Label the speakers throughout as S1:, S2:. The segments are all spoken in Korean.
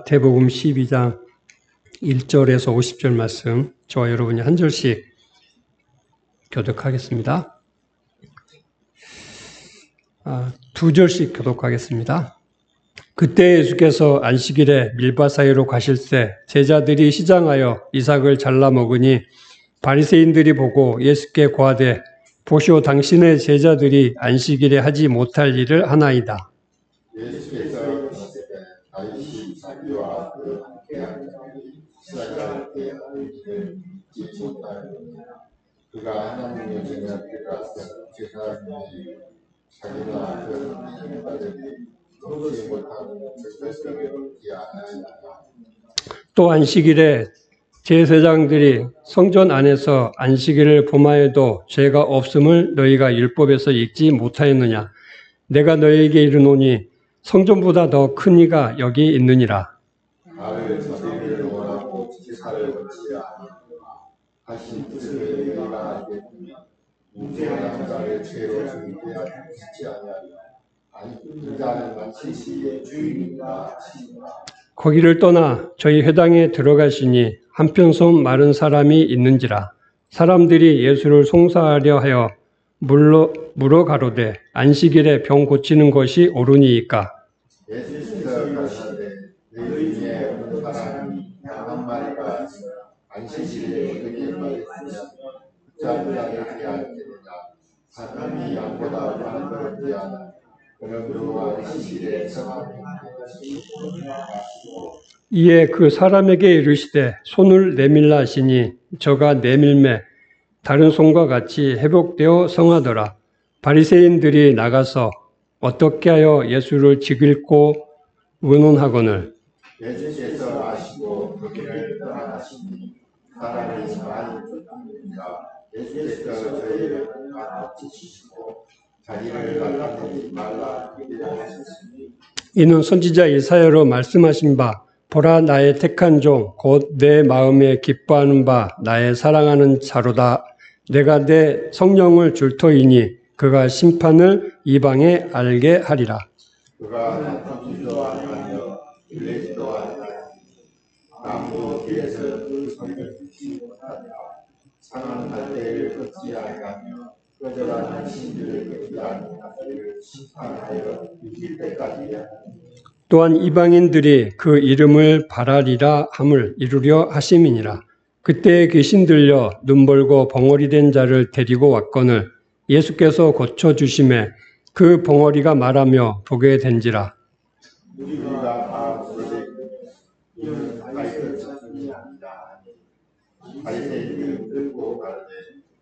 S1: 마태복음 12장 1절에서 50절 말씀, 저와 여러분이 한 절씩 교독하겠습니다. 두 절씩 교독하겠습니다. 그때 예수께서 안식일에 밀밭 사이로 가실 때 제자들이 시장하여 이삭을 잘라 먹으니 바리새인들이 보고 예수께 고하되 보시오, 당신의 제자들이 안식일에 하지 못할 일을 하나이다.
S2: 예수께서 다윗이 자기와 함께한 자들이 시작할 때 하는 일을 잊지 못하였느냐. 그가 하나님의 제자들이라서 제사장들이 자기나 그 하나님의 자들이 넘지 못하는 절대성을 기하나이다.
S1: 또 안식일에 제사장들이 성전 안에서 안식일을 범하여도 죄가 없음을 너희가 율법에서 읽지 못하였느냐. 내가 너희에게 이르노니 성전보다 더 큰 이가 여기 있느니라.
S2: 나를 자기를 원하고 제사를 원치 아니하노라 하신 뜻을 너희가 알겠으면 무죄한 자를 죄로 죽이게 하지 아니하리라. 아니 그 자는 마치 시의 주인인가 하시니라.
S1: 거기를 떠나 저희 회당에 들어가시니 한편 손 마른 사람이 있는지라. 사람들이 예수를 송사하려 하여 물어 가로되 안식일에 병 고치는 것이 옳으니이까.
S2: 예수께서 가라사대 너희 중에 어느 사람이 양 한 마리가 안식일에 어떻게 말했으면 그 자를 대하겠느냐. 사람이 양보다 많은 것을 대하나 그러므로 안식일에 성함이
S1: 이에 그 사람에게 이르시되 손을 내밀라 하시니 저가 내밀매 다른 손과 같이 회복되어 성하더라. 바리새인들이 나가서 어떻게 하여 예수를 죽일고 의논하거늘
S2: 예수께서 아시고 거기를 떠나가시니 사람이 많이 쫓깁니다. 예수께서 저희를 가르치시고 자기를 나타내지 말라 하셨으니
S1: 이는 선지자 이사야로 말씀하신 바 보라 나의 택한 종 곧 내 마음에 기뻐하는 바 나의 사랑하는 자로다. 내가 내 성령을 줄 터이니 그가 심판을 이방에 알게 하리라.
S2: 그가 나타나지도 아니하며 들리지도 아니하니 아무 길에서 그 소리를 듣지 못하며 상한 갈대를 걷지 아니하며 거절하는 신들을 걷지 아니하기를 심판하여 이길 때까지 하니
S1: 또한 이방인들이 그 이름을 바라리라 함을 이루려 하심이니라. 그때에 귀신 들려 눈 벌고 벙어리 된 자를 데리고 왔거늘 예수께서 고쳐주심에 그 벙어리가 말하며 보게 된지라.
S2: 우리가 다 그들에게 이는 바리새인의 자손이 아니다 하니 바리새인들은 듣고 가로되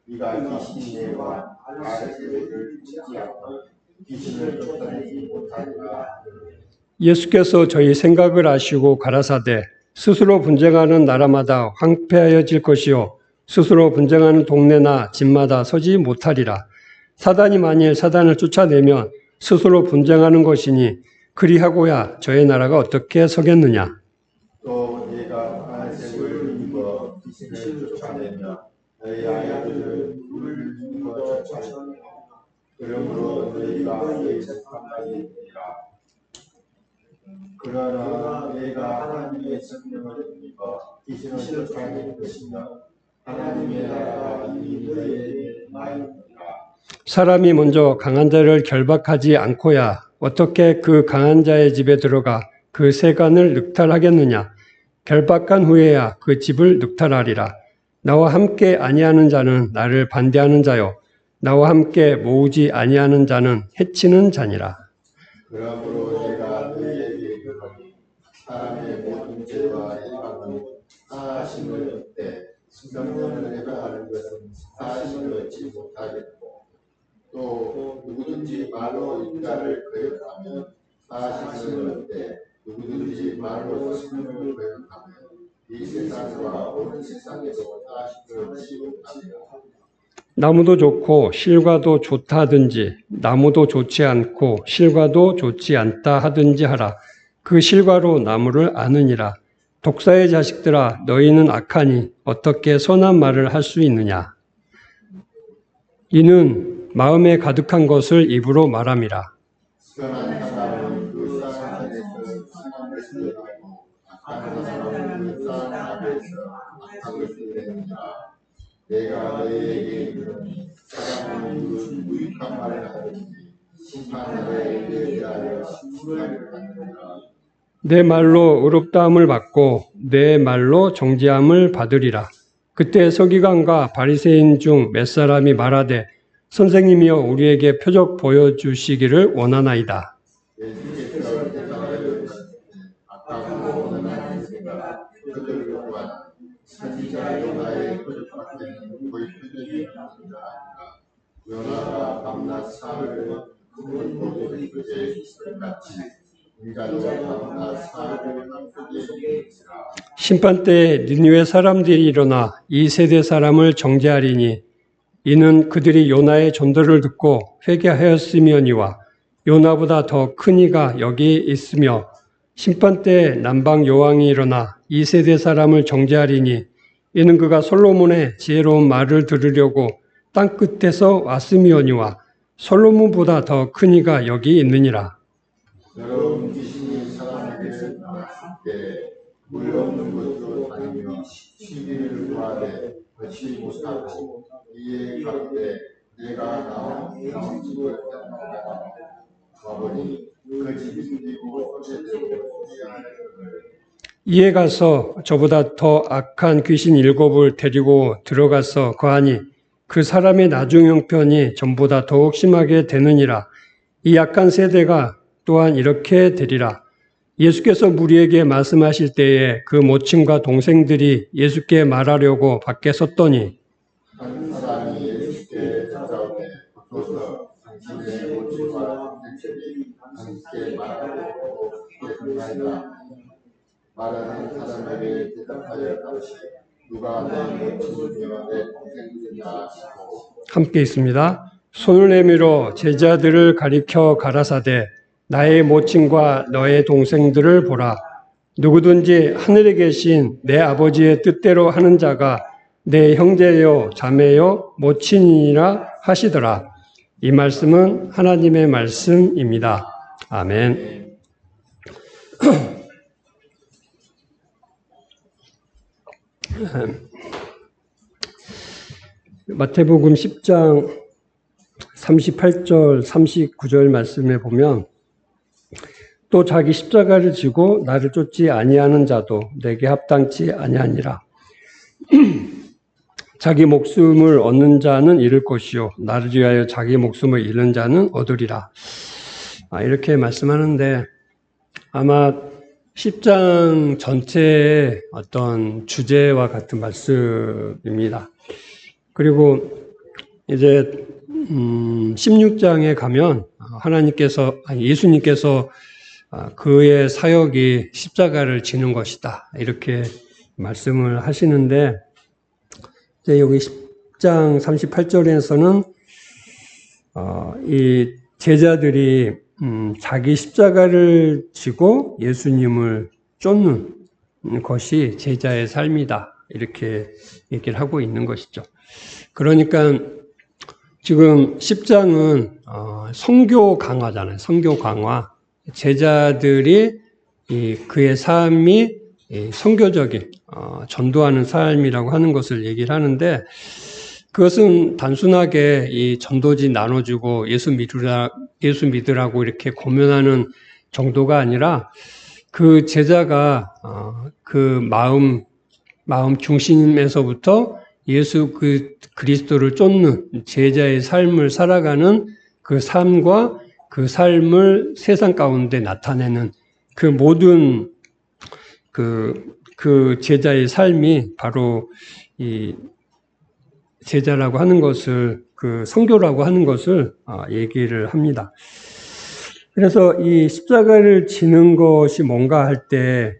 S2: 네가 귀신이 내와 바리새인들을 듣지 않고 귀신을 쫓아내지 못하리라.
S1: 예수께서 저희 생각을 아시고 가라사대 스스로 분쟁하는 나라마다 황폐하여질 것이요 스스로 분쟁하는 동네나 집마다 서지 못하리라. 사단이 만일 사단을 쫓아내면 스스로 분쟁하는 것이니 그리하고야 저의 나라가 어떻게 서겠느냐.
S2: 또 네가 안색을 입어 귀신을 쫓아내며 너희 아이들을 물을 입어 쫓아내며 그러므로 너희가 너희 재판까지 되리라. 그러나 내가 하나님의 성령을 입어 귀신을 쫓아내는 것이며 하나님의 나라가 이미 너희에게 나있느니라.
S1: 사람이 먼저 강한 자를 결박하지 않고야 어떻게 그 강한 자의 집에 들어가 그 세간을 늑탈하겠느냐. 결박한 후에야 그 집을 늑탈하리라. 나와 함께 아니하는 자는 나를 반대하는 자요 나와 함께 모으지 아니하는 자는 해치는 자니라.
S2: 그러므로 내가 너희에게 이르노니 사람의 모든 죄와 이방은 사하심을 얻되 성령을 회개하는 것은 사하심을 얻지 못하겠고 또 누구든지 말로 인자를 거역하면 사하심을 얻되 누구든지 말로 성령을 거역하면 이 세상과 온 세상에서 사하심을 얻지 못하리라.
S1: 나무도 좋고 실과도 좋다 하든지 나무도 좋지 않고 실과도 좋지 않다 하든지 하라. 그 실과로 나무를 아느니라. 독사의 자식들아 너희는 악하니 어떻게 선한 말을 할 수 있느냐. 이는 마음에 가득한 것을 입으로 말함이라.
S2: 선한 사람은 그 사람에서 선한 것을 알고 악한 사람은 그 땅 앞에서 악하게 되느니라. 내가 너희에게 이르노니 사람은 무슨 무익한 말을 하든지 심판날에 그에 대하여 심판을 받느니라.
S1: 내 말로 의롭다함을 받고 내 말로 정죄함을 받으리라. 그때 서기관과 바리새인 중 몇 사람이 말하되 선생님이여 우리에게 표적 보여주시기를 원하나이다.
S2: 예수께서 대답하여 악하고 원하는 자가 표적을 구하나 선지자 요나의 표적밖에는 거의 표적이 없느니라. 요나가 밤낮 사흘을 큰 고기를 그에 있을 같이 인간과 밤낮 사흘을 한 그에 있으라.
S1: 심판 때에 니느웨 사람들이 일어나 이 세대 사람을 정죄하리니 이는 그들이 요나의 전도를 듣고 회개하였으며니와 요나보다 더 큰 이가 여기 있으며 심판 때에 남방 여왕이 일어나 이 세대 사람을 정죄하리니 이는 그가 솔로몬의 지혜로운 말을 들으려고 땅 끝에서 왔으며니와 솔로몬보다 더 큰 이가 여기 있느니라.
S2: 여러분 귀신이 사람에게 나왔을 때 물 없는 곳으로 다니며 시비를 구하되 얻지 못하고 이에 가로되 내가 나온 집을 가보니 그 집이 들리고 소재되고 소리하는
S1: 이에 가서 저보다 더 악한 귀신 7을 데리고 들어가서 거하니 그 사람의 나중 형편이 전보다 더욱 심하게 되느니라. 이 악한 세대가 또한 이렇게 되리라. 예수께서 무리에게 말씀하실 때에 그 모친과 동생들이 예수께 말하려고 밖에 섰더니
S2: 한 사람이 예수께 찾아오되 붙어서 당신의 모친과 동생들이 함께 말하고 싶겠나이다. 말하는 사람에게 대답하여 가로되 누가 내 모친이며 내 동생들이냐 하시고
S1: 함께 있습니다. 손을 내밀어 제자들을 가리켜 가라사대 나의 모친과 너의 동생들을 보라. 누구든지 하늘에 계신 내 아버지의 뜻대로 하는 자가 내 형제요 자매요 모친이라 하시더라. 이 말씀은 하나님의 말씀입니다. 아멘. 마태복음 10장 38절 39절 말씀에 보면 또 자기 십자가를 지고 나를 쫓지 아니하는 자도 내게 합당치 아니하니라. 자기 목숨을 얻는 자는 잃을 것이요 나를 위하여 자기 목숨을 잃는 자는 얻으리라. 이렇게 말씀하는데 아마 10장 전체의 어떤 주제와 같은 말씀입니다. 그리고 이제 16장에 가면 예수님께서 그의 사역이 십자가를 지는 것이다. 이렇게 말씀을 하시는데 이제 여기 10장 38절에서는 이 제자들이 자기 십자가를 지고 예수님을 쫓는 것이 제자의 삶이다. 이렇게 얘기를 하고 있는 것이죠. 그러니까 지금 10장은 선교 강화잖아요. 선교 강화. 제자들이 그의 삶이 선교적인 전도하는 삶이라고 하는 것을 얘기를 하는데 그것은 단순하게 이 전도지 나눠주고 예수 믿으라고 이렇게 고면하는 정도가 아니라 그 제자가 그 마음 중심에서부터 예수 그리스도를 쫓는 제자의 삶을 살아가는 그 삶과 그 삶을 세상 가운데 나타내는 그 모든 그 제자의 삶이 바로 이 제자라고 하는 것을 그 선교라고 하는 것을 얘기를 합니다. 그래서 이 십자가를 지는 것이 뭔가 할 때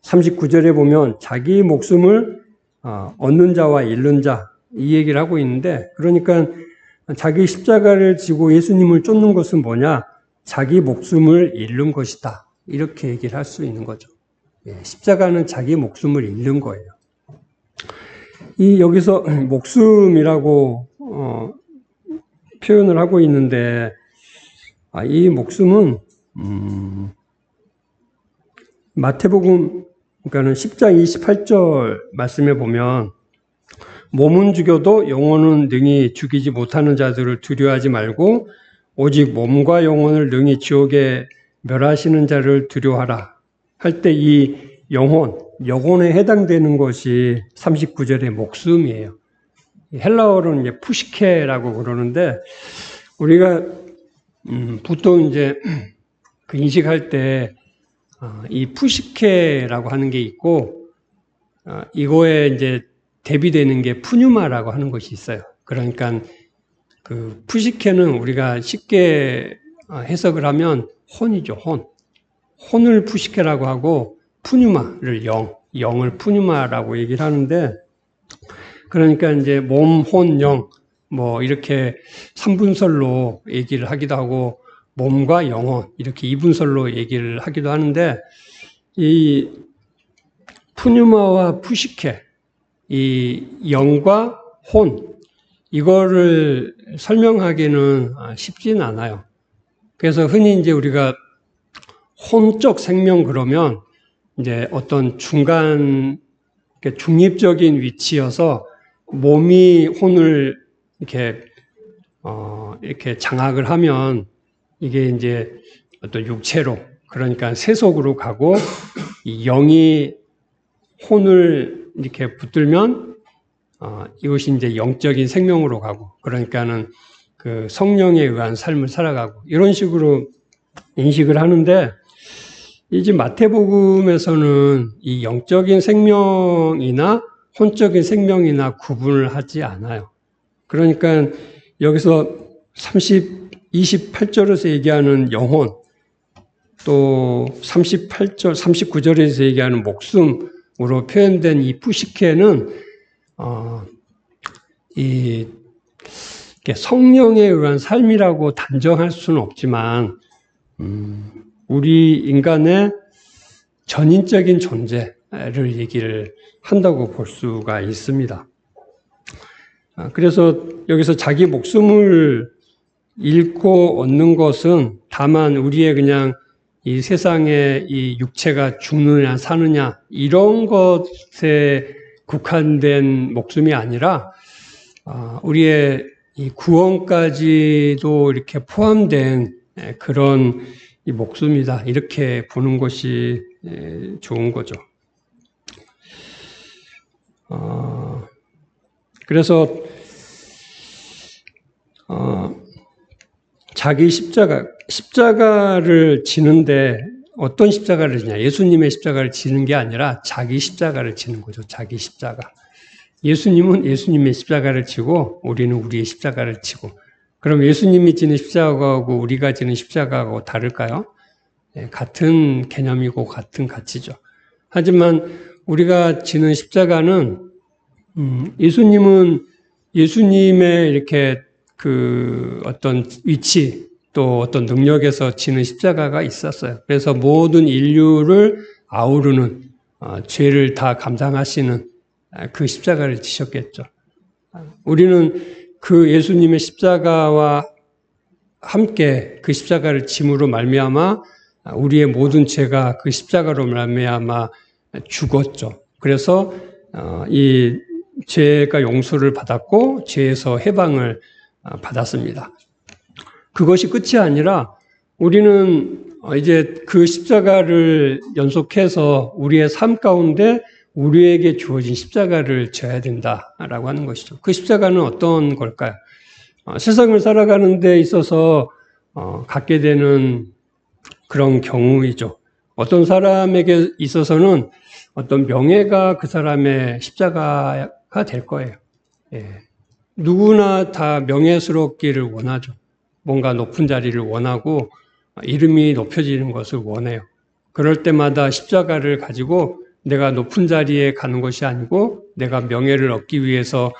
S1: 39절에 보면 자기 목숨을 얻는 자와 잃는 자 이 얘기를 하고 있는데 그러니까 자기 십자가를 지고 예수님을 쫓는 것은 뭐냐? 자기 목숨을 잃는 것이다. 이렇게 얘기를 할 수 있는 거죠. 십자가는 자기 목숨을 잃는 거예요. 여기서 목숨이라고 표현을 하고 있는데 이 목숨은 마태복음 그러니까는 10장 28절 말씀에 보면 몸은 죽여도 영혼은 능히 죽이지 못하는 자들을 두려워하지 말고 오직 몸과 영혼을 능히 지옥에 멸하시는 자를 두려워하라. 할 때 이 영혼에 해당되는 것이 39절의 목숨이에요. 헬라어로는 이제 푸시케라고 그러는데 우리가 보통 이제 그 인식할 때 이 푸시케라고 하는 게 있고 이거에 이제 대비되는 게 푸뉴마라고 하는 것이 있어요. 그러니까 그 푸시케는 우리가 쉽게 해석을 하면 혼이죠, 혼. 혼을 푸시케라고 하고 푸뉴마를 영을 푸뉴마라고 얘기를 하는데 그러니까 이제 몸, 혼, 영 뭐 이렇게 3분설로 얘기를 하기도 하고 몸과 영혼 이렇게 2분설로 얘기를 하기도 하는데 이 푸뉴마와 푸시케 이 영과 혼 이거를 설명하기는 쉽지는 않아요. 그래서 흔히 이제 우리가 혼적 생명 그러면 이제 어떤 중립적인 위치여서 몸이 혼을 이렇게 장악을 하면 이게 이제 어떤 육체로 그러니까 세속으로 가고 이 영이 혼을 이렇게 붙들면 이것이 이제 영적인 생명으로 가고 그러니까는 그 성령에 의한 삶을 살아가고 이런 식으로 인식을 하는데 이제 마태복음에서는 이 영적인 생명이나 혼적인 생명이나 구분을 하지 않아요. 그러니까 여기서 28절에서 얘기하는 영혼 또 38절, 39절에서 얘기하는 목숨으로 표현된 이 푸시케는 이 성령에 의한 삶이라고 단정할 수는 없지만 우리 인간의 전인적인 존재를 얘기를 한다고 볼 수가 있습니다. 그래서 여기서 자기 목숨을 잃고 얻는 것은 다만 우리의 그냥 이 세상에 이 육체가 죽느냐 사느냐 이런 것에 국한된 목숨이 아니라 우리의 이 구원까지도 이렇게 포함된 그런 이 목숨이다 이렇게 보는 것이 좋은 거죠. 그래서 자기 십자가를 지는데 어떤 십자가를 지냐? 예수님의 십자가를 지는 게 아니라 자기 십자가를 지는 거죠. 자기 십자가. 예수님은 예수님의 십자가를 지고 우리는 우리의 십자가를 지고 그럼 예수님이 지는 십자가하고 우리가 지는 십자가하고 다를까요? 같은 개념이고 같은 가치죠. 하지만 우리가 지는 십자가는 예수님은 예수님의 이렇게 그 어떤 위치 또 어떤 능력에서 지는 십자가가 있었어요. 그래서 모든 인류를 아우르는 죄를 다 감당하시는 그 십자가를 지셨겠죠. 우리는 그 예수님의 십자가와 함께 그 십자가를 짐으로 말미암아 우리의 모든 죄가 그 십자가로 말미암아 죽었죠. 그래서 이 죄가 용서를 받았고 죄에서 해방을 받았습니다. 그것이 끝이 아니라 우리는 이제 그 십자가를 연속해서 우리의 삶 가운데 우리에게 주어진 십자가를 져야 된다라고 하는 것이죠. 그 십자가는 어떤 걸까요? 세상을 살아가는 데 있어서 갖게 되는 그런 경우이죠. 어떤 사람에게 있어서는 어떤 명예가 그 사람의 십자가가 될 거예요. 누구나 다 명예스럽기를 원하죠. 뭔가 높은 자리를 원하고 이름이 높여지는 것을 원해요. 그럴 때마다 십자가를 가지고 내가 높은 자리에 가는 것이 아니고 내가 명예를 얻기 위해서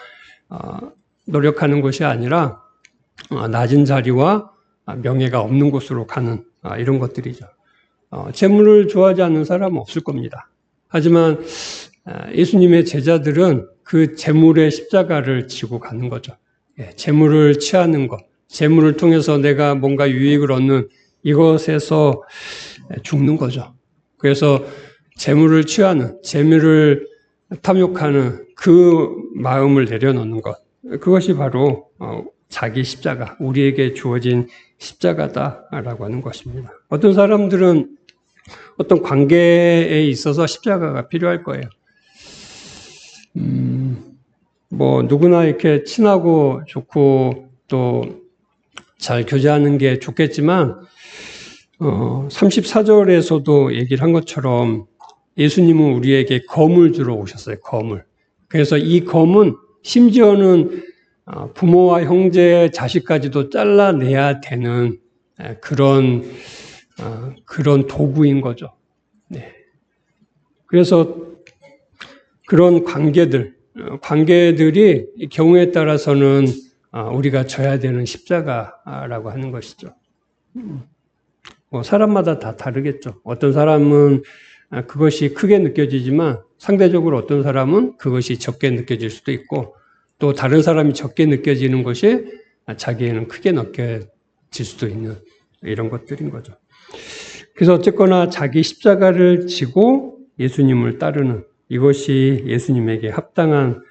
S1: 노력하는 것이 아니라 낮은 자리와 명예가 없는 곳으로 가는 이런 것들이죠. 재물을 좋아하지 않는 사람은 없을 겁니다. 하지만 예수님의 제자들은 그 재물의 십자가를 지고 가는 거죠. 재물을 취하는 것, 재물을 통해서 내가 뭔가 유익을 얻는 이것에서 죽는 거죠. 그래서 재물을 취하는, 재물을 탐욕하는 그 마음을 내려놓는 것. 그것이 바로 자기 십자가, 우리에게 주어진 십자가다라고 하는 것입니다. 어떤 사람들은 어떤 관계에 있어서 십자가가 필요할 거예요. 뭐 누구나 이렇게 친하고 좋고 또 잘 교제하는 게 좋겠지만 34절에서도 얘기를 한 것처럼 예수님은 우리에게 검을 주러 오셨어요. 검을. 그래서 이 검은 심지어는 부모와 형제, 자식까지도 잘라내야 되는 그런 도구인 거죠. 네. 그래서 그런 관계들이 경우에 따라서는 우리가 져야 되는 십자가라고 하는 것이죠. 뭐 사람마다 다 다르겠죠. 어떤 사람은 그것이 크게 느껴지지만 상대적으로 어떤 사람은 그것이 적게 느껴질 수도 있고 또 다른 사람이 적게 느껴지는 것이 자기에는 크게 느껴질 수도 있는 이런 것들인 거죠. 그래서 어쨌거나 자기 십자가를 지고 예수님을 따르는 이것이 예수님에게 합당한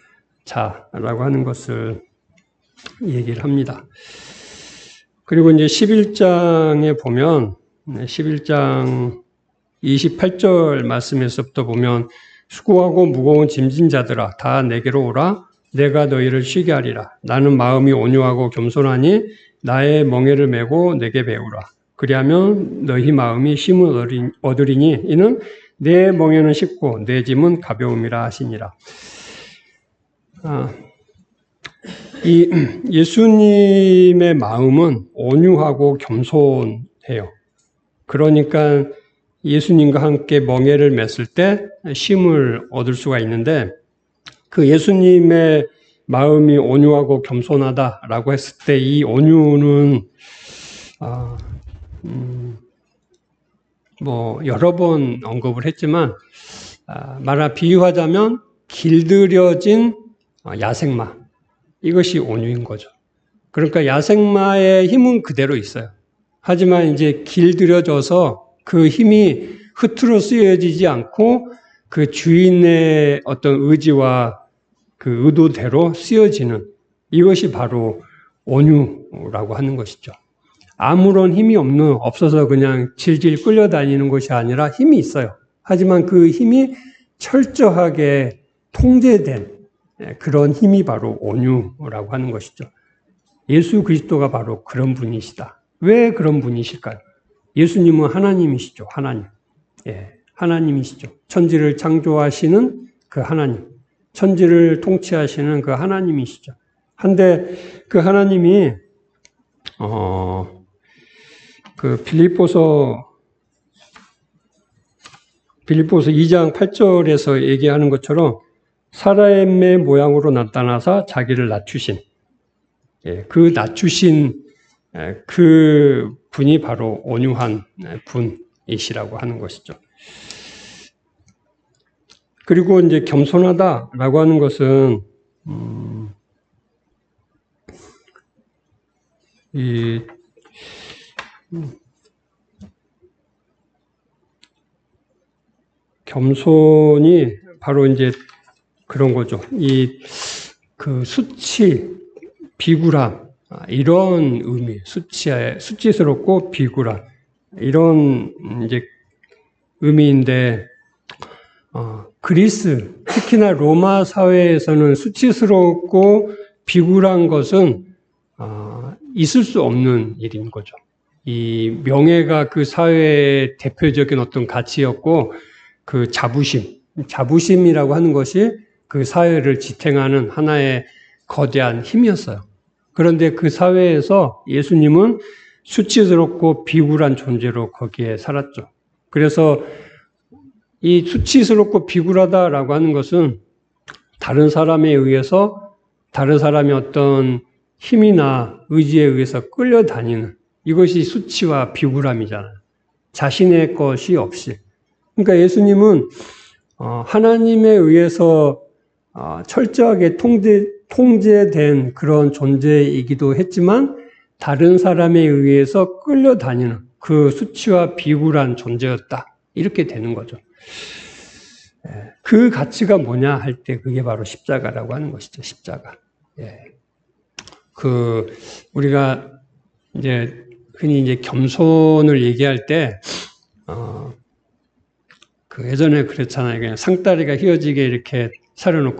S1: 자라고 하는 것을 얘기를 합니다. 그리고 이제 11장에 보면 11장 28절 말씀에서부터 보면 수고하고 무거운 짐진 자들아 다 내게로 오라 내가 너희를 쉬게 하리라 나는 마음이 온유하고 겸손하니 나의 멍에를 메고 내게 배우라 그리하면 너희 마음이 쉼을 얻으리니 이는 내 멍에는 쉽고 내 짐은 가벼움이라 하시니라. 이 예수님의 마음은 온유하고 겸손해요. 그러니까 예수님과 함께 멍에를 맸을 때 쉼을 얻을 수가 있는데 그 예수님의 마음이 온유하고 겸손하다라고 했을 때 이 온유는 뭐 여러 번 언급을 했지만 비유하자면 길들여진 야생마 이것이 온유인 거죠. 그러니까 야생마의 힘은 그대로 있어요. 하지만 이제 길들여져서 그 힘이 흐트러 쓰여지지 않고 그 주인의 어떤 의지와 그 의도대로 쓰여지는 이것이 바로 온유라고 하는 것이죠. 아무런 힘이 없어서 그냥 질질 끌려다니는 것이 아니라 힘이 있어요. 하지만 그 힘이 철저하게 통제된 그런 힘이 바로 온유라고 하는 것이죠. 예수 그리스도가 바로 그런 분이시다. 왜 그런 분이실까요? 예수님은 하나님이시죠. 하나님. 하나님이시죠. 천지를 창조하시는 그 하나님. 천지를 통치하시는 그 하나님이시죠. 한데 그 하나님이 그 빌립보서 2장 8절에서 얘기하는 것처럼 사람의 모양으로 나타나서 자기를 낮추신 그 낮추신 그 분이 바로 온유한 분이시라고 하는 것이죠. 그리고 이제 겸손하다라고 하는 것은 겸손이 바로 이제 그런 거죠. 그 수치, 비굴함 이런 의미, 수치스럽고 비굴함 이런 이제 의미인데 그리스 특히나 로마 사회에서는 수치스럽고 비굴한 것은 있을 수 없는 일인 거죠. 이 명예가 그 사회의 대표적인 어떤 가치였고 그 자부심이라고 하는 것이 그 사회를 지탱하는 하나의 거대한 힘이었어요. 그런데 그 사회에서 예수님은 수치스럽고 비굴한 존재로 거기에 살았죠. 그래서 이 수치스럽고 비굴하다라고 하는 것은 다른 사람에 의해서 다른 사람의 어떤 힘이나 의지에 의해서 끌려다니는 이것이 수치와 비굴함이잖아요. 자신의 것이 없이. 그러니까 예수님은 하나님에 의해서 철저하게 통제된 그런 존재이기도 했지만 다른 사람에 의해서 끌려다니는 그 수치와 비굴한 존재였다. 이렇게 되는 거죠. 그 가치가 뭐냐 할 때 그게 바로 십자가라고 하는 것이죠. 십자가. 우리가 이제 흔히 이제 겸손을 얘기할 때, 예전에 그랬잖아요. 그냥 상다리가 휘어지게 이렇게 차려놓은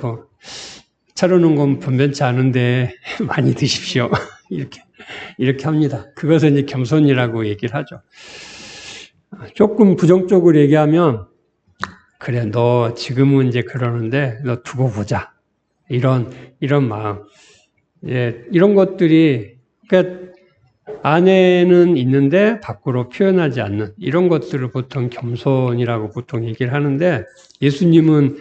S1: 건 변변치 않은데 많이 드십시오. 이렇게 합니다. 그것은 이제 겸손이라고 얘기를 하죠. 조금 부정적으로 얘기하면, 그래, 너 지금은 이제 그러는데, 너 두고 보자. 이런 마음. 이런 것들이, 그러니까 안에는 있는데 밖으로 표현하지 않는 이런 것들을 보통 겸손이라고 보통 얘기를 하는데, 예수님은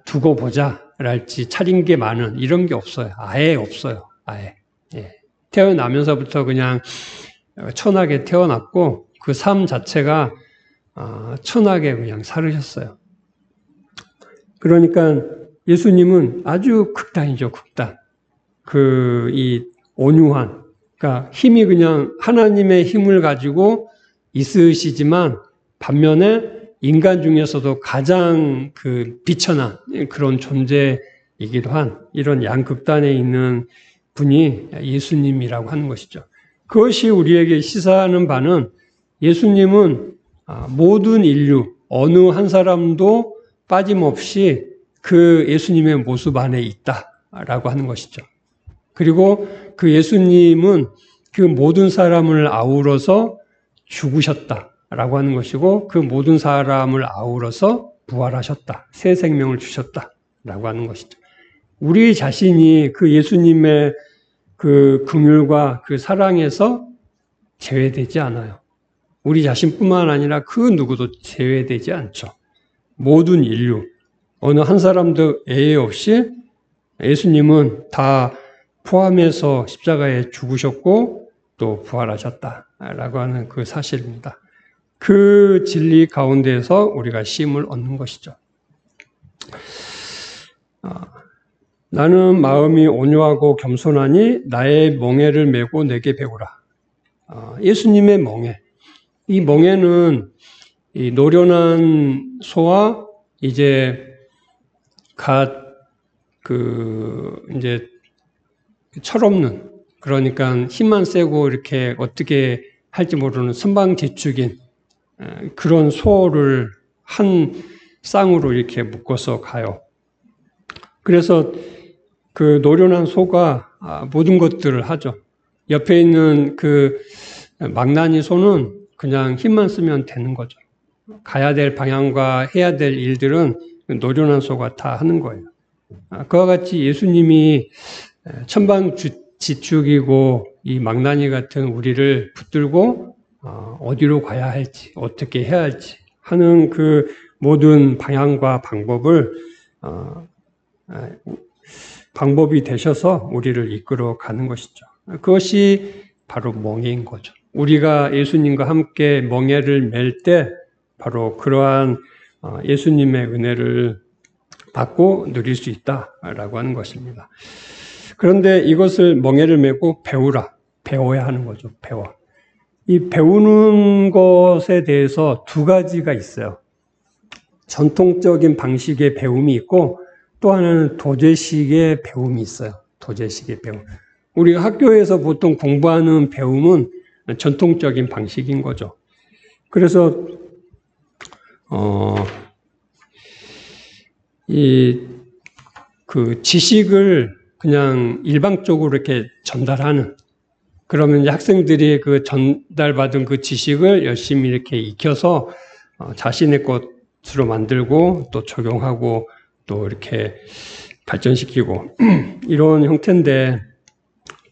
S1: 두고 보자. 랄지 차린 게 많은 이런 게 없어요. 아예 없어요. 아예. 태어나면서부터 그냥 천하게 태어났고, 그 삶 자체가 천하게 그냥 살으셨어요. 그러니까 예수님은 아주 극단이죠, 극단. 이 온유한, 그러니까 힘이 그냥 하나님의 힘을 가지고 있으시지만 반면에 인간 중에서도 가장 비천한 그런 존재이기도 한 이런 양극단에 있는 분이 예수님이라고 하는 것이죠. 그것이 우리에게 시사하는 바는 예수님은 모든 인류, 어느 한 사람도 빠짐없이 그 예수님의 모습 안에 있다라고 하는 것이죠. 그리고 그 예수님은 그 모든 사람을 아우러서 죽으셨다라고 하는 것이고, 그 모든 사람을 아우러서 부활하셨다, 새 생명을 주셨다라고 하는 것이죠. 우리 자신이 그 예수님의 그 긍휼과 그 사랑에서 제외되지 않아요. 우리 자신뿐만 아니라 그 누구도 제외되지 않죠. 모든 인류, 어느 한 사람도 예외 없이 예수님은 다 포함해서 십자가에 죽으셨고 또 부활하셨다라고 하는 그 사실입니다. 그 진리 가운데에서 우리가 쉼을 얻는 것이죠. 나는 마음이 온유하고 겸손하니 나의 멍에를 메고 내게 배우라. 예수님의 멍에. 이 멍에는 이 노련한 소와 이제 이제 철없는, 그러니까 힘만 세고 이렇게 어떻게 할지 모르는 선방지축인 그런 소를 한 쌍으로 이렇게 묶어서 가요. 그래서 그 노련한 소가 모든 것들을 하죠. 옆에 있는 그 망나니 소는 그냥 힘만 쓰면 되는 거죠. 가야 될 방향과 해야 될 일들은 노련한 소가 다 하는 거예요. 그와 같이 예수님이 천방지축이고 이 망나니 같은 우리를 붙들고 어디로 가야 할지, 어떻게 해야 할지 하는 그 모든 방향과 방법이 되셔서 우리를 이끌어 가는 것이죠. 그것이 바로 멍에인 거죠. 우리가 예수님과 함께 멍에를 맬 때 바로 그러한 예수님의 은혜를 받고 누릴 수 있다라고 하는 것입니다. 그런데 이것을 멍에를 메고 배워야 하는 거죠. 이 배우는 것에 대해서 두 가지가 있어요. 전통적인 방식의 배움이 있고 또 하나는 도제식의 배움이 있어요. 도제식의 배움. 우리가 학교에서 보통 공부하는 배움은 전통적인 방식인 거죠. 그래서 그 지식을 그냥 일방적으로 이렇게 전달하는, 그러면 이제 학생들이 그 전달받은 그 지식을 열심히 이렇게 익혀서 자신의 것으로 만들고 또 적용하고 또 이렇게 발전시키고 이런 형태인데,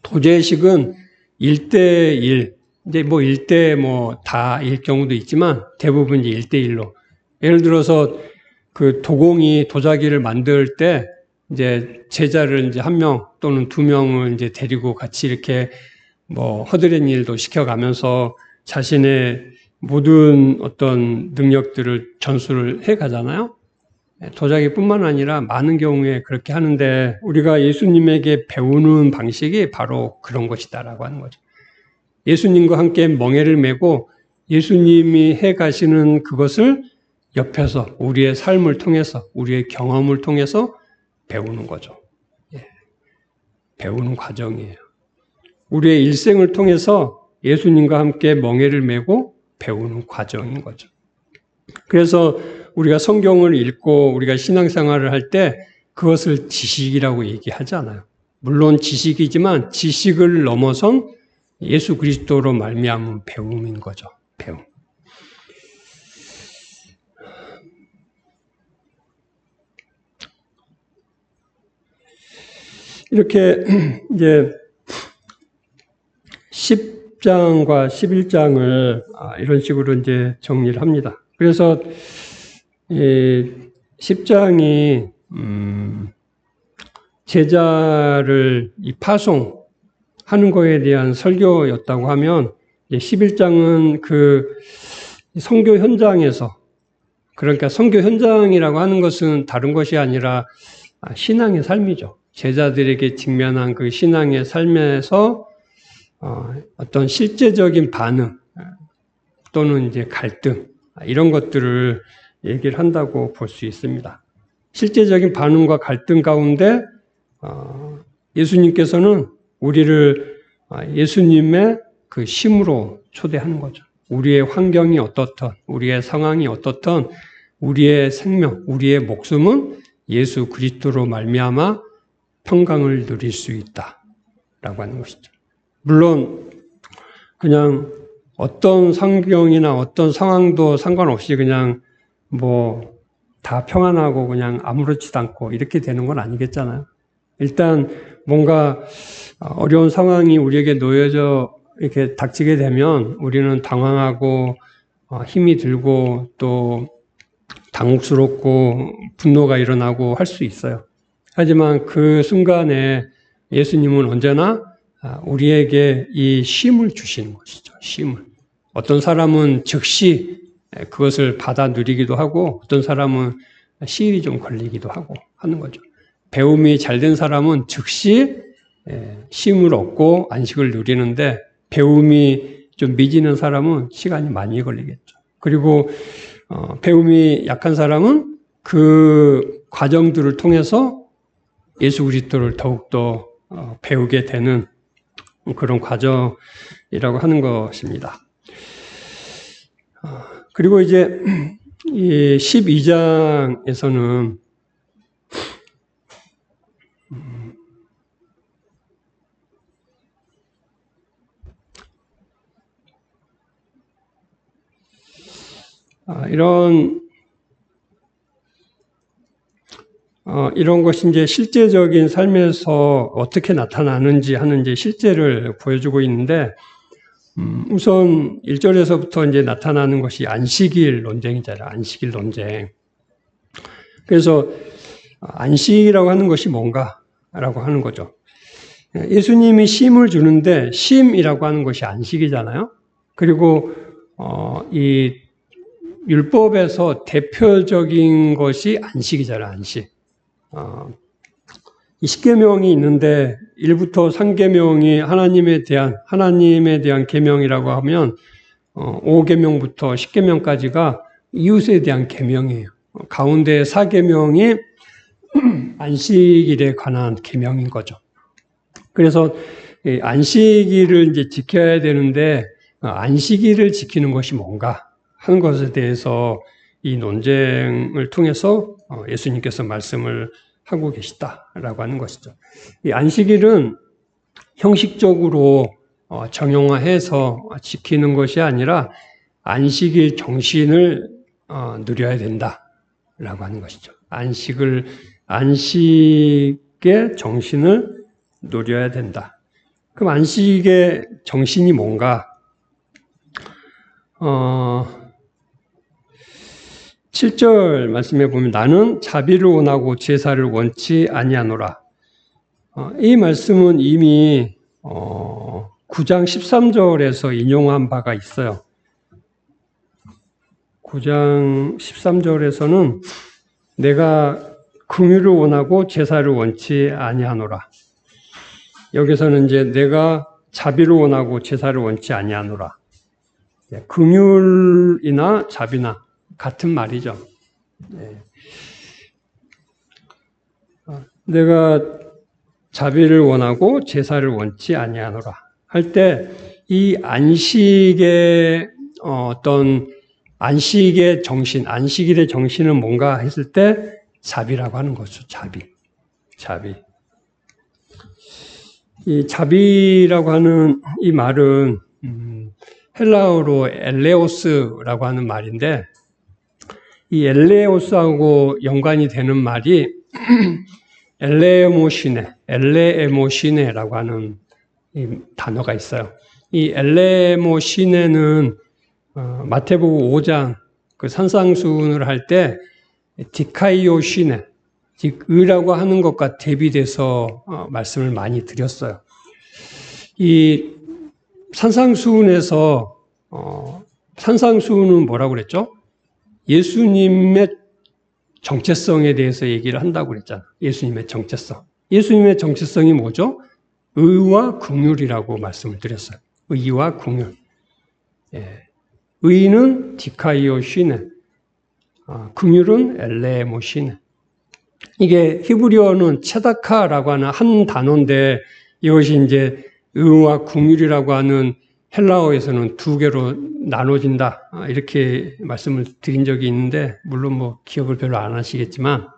S1: 도제식은 1대1, 이제 뭐 1대 다일 경우도 있지만 대부분 이제 1대1로, 예를 들어서 그 도자기를 만들 때 이제 제자를 이제 1명 또는 2명을 이제 데리고 같이 이렇게 뭐 허드렛 일도 시켜가면서 자신의 모든 어떤 능력들을 전수를 해 가잖아요. 도자기뿐만 아니라 많은 경우에 그렇게 하는데, 우리가 예수님에게 배우는 방식이 바로 그런 것이다라고 하는 거죠. 예수님과 함께 멍에를 메고 예수님이 해 가시는 그것을 옆에서 우리의 삶을 통해서 우리의 경험을 통해서 배우는 거죠. 배우는 과정이에요. 우리의 일생을 통해서 예수님과 함께 멍에를 메고 배우는 과정인 거죠. 그래서 우리가 성경을 읽고 우리가 신앙생활을 할 때 그것을 지식이라고 얘기하지 않아요. 물론 지식이지만 지식을 넘어선 예수 그리스도로 말미암은 배움인 거죠. 배움. 이렇게 이제 10장과 11장을 이런 식으로 이제 정리를 합니다. 그래서 10장이 제자를 파송하는 거에 대한 설교였다고 하면 11장은 그 선교 현장에서, 그러니까 선교 현장이라고 하는 것은 다른 것이 아니라 신앙의 삶이죠. 제자들에게 직면한 그 신앙의 삶에서 어떤 실제적인 반응 또는 이제 갈등 이런 것들을 얘기를 한다고 볼 수 있습니다. 실제적인 반응과 갈등 가운데 예수님께서는 우리를 예수님의 그 심으로 초대하는 거죠. 우리의 환경이 어떻든, 우리의 상황이 어떻든, 우리의 생명, 우리의 목숨은 예수 그리스도로 말미암아 평강을 누릴 수 있다라고 하는 것이죠. 물론 그냥 어떤 환경이나 어떤 상황도 상관없이 그냥 뭐 다 평안하고 그냥 아무렇지도 않고 이렇게 되는 건 아니겠잖아요. 일단 뭔가 어려운 상황이 우리에게 놓여져 이렇게 닥치게 되면 우리는 당황하고 힘이 들고 또 당혹스럽고 분노가 일어나고 할 수 있어요. 하지만 그 순간에 예수님은 언제나 우리에게 이 쉼을 주시는 것이죠. 쉼을. 어떤 사람은 즉시 그것을 받아 누리기도 하고 어떤 사람은 시일이 좀 걸리기도 하고 하는 거죠. 배움이 잘된 사람은 즉시 쉼을 얻고 안식을 누리는데 배움이 좀 미지는 사람은 시간이 많이 걸리겠죠. 그리고 배움이 약한 사람은 그 과정들을 통해서 예수 그리스도를 더욱더 배우게 되는 그런 과정이라고 하는 것입니다. 그리고 이제 이 12장에서는 이런 것이 이제 실제적인 삶에서 어떻게 나타나는지 하는 이제 실제를 보여주고 있는데, 우선 1절에서부터 이제 나타나는 것이 안식일 논쟁이잖아요. 안식일 논쟁. 그래서 안식이라고 하는 것이 뭔가라고 하는 거죠. 예수님이 쉼을 주는데 쉼이라고 하는 것이 안식이잖아요. 그리고 이 율법에서 대표적인 것이 안식이잖아요. 안식. 이 10계명이 있는데 1부터 3계명이 하나님에 대한 계명이라고 하면 5계명부터 10계명까지가 이웃에 대한 계명이에요. 가운데 4계명이 안식일에 관한 계명인 거죠. 그래서 안식일을 이제 지켜야 되는데 안식일을 지키는 것이 뭔가 하는 것에 대해서 이 논쟁을 통해서 예수님께서 말씀을 하고 계시다라고 하는 것이죠. 이 안식일은 형식적으로 정형화해서 지키는 것이 아니라 안식일 정신을 누려야 된다라고 하는 것이죠. 안식의 정신을 누려야 된다. 그럼 안식의 정신이 뭔가? 7절 말씀해 보면 나는 자비를 원하고 제사를 원치 아니하노라. 이 말씀은 이미 9장 13절에서 인용한 바가 있어요. 9장 13절에서는 내가 긍휼을 원하고 제사를 원치 아니하노라. 여기서는 이제 내가 자비를 원하고 제사를 원치 아니하노라. 긍휼이나 자비나 같은 말이죠. 내가 자비를 원하고 제사를 원치 아니하노라 할 때 이 안식의 어떤 안식의 정신, 안식일의 정신은 뭔가 했을 때 자비라고 하는 거죠. 자비. 이 자비라고 하는 이 말은 헬라어로 엘레오스라고 하는 말인데 이 엘레오스하고 연관이 되는 말이 엘레에모시네라고 하는 이 단어가 있어요. 이 엘레에모시네는 마태복음 5장 그 산상수훈을 할 때 디카이오시네, 즉 의라고 하는 것과 대비돼서 말씀을 많이 드렸어요. 이 산상수훈에서 산상수훈은 뭐라고 그랬죠? 예수님의 정체성에 대해서 얘기를 한다고 그랬잖아. 예수님의 정체성. 예수님의 정체성이 뭐죠? 의와 긍휼이라고 말씀을 드렸어요. 의와 긍휼. 의는 디카이오시네, 긍휼은 엘레모시네. 이게 히브리어는 체다카라고 하는 한 단어인데 이것이 이제 의와 긍휼이라고 하는 헬라어에서는 두 개로 나눠진다. 이렇게 말씀을 드린 적이 있는데 물론 뭐 기억을 별로 안 하시겠지만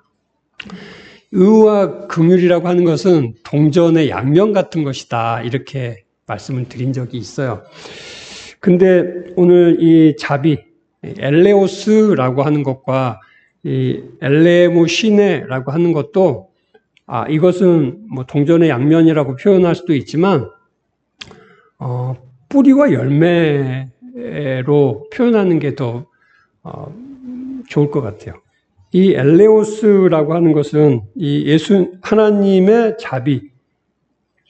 S1: 의와 긍휼이라고 하는 것은 동전의 양면 같은 것이다. 이렇게 말씀을 드린 적이 있어요. 근데 오늘 이 자비, 엘레오스라고 하는 것과 이 엘레모시네라고 하는 것도 이것은 뭐 동전의 양면이라고 표현할 수도 있지만 뿌리와 열매로 표현하는 게 더 좋을 것 같아요. 이 엘레오스라고 하는 것은 이 하나님의 자비,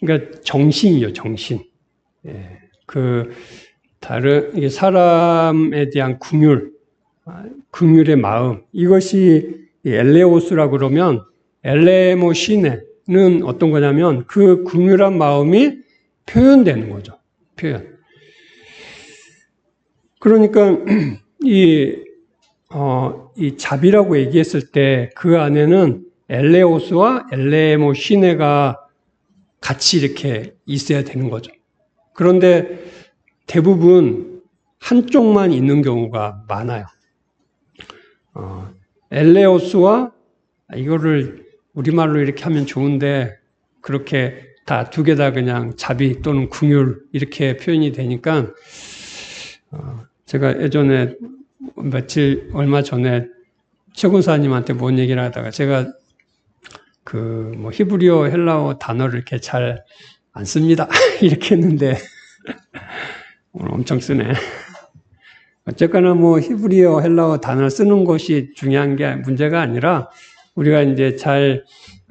S1: 그러니까 정신이요, 정신. 이게 사람에 대한 긍휼의 마음, 이것이 엘레오스라고 그러면 엘레모시네는 어떤 거냐면 그 긍휼한 마음이 표현되는 거죠. 표현. 그러니까 이 자비라고 얘기했을 때 그 안에는 엘레오스와 엘레모시네가 같이 이렇게 있어야 되는 거죠. 그런데 대부분 한쪽만 있는 경우가 많아요. 엘레오스와 이거를 우리말로 이렇게 하면 좋은데 그렇게 다 두 개 다 그냥 자비 또는 긍휼 이렇게 표현이 되니까 제가 예전에 얼마 전에 최군사님한테 뭔 얘기를 하다가 제가 뭐 히브리어 헬라어 단어를 이렇게 잘 안 씁니다. 이렇게 했는데 오늘 엄청 쓰네. 어쨌거나 뭐 히브리어 헬라어 단어를 쓰는 것이 중요한 게 문제가 아니라 우리가 이제 잘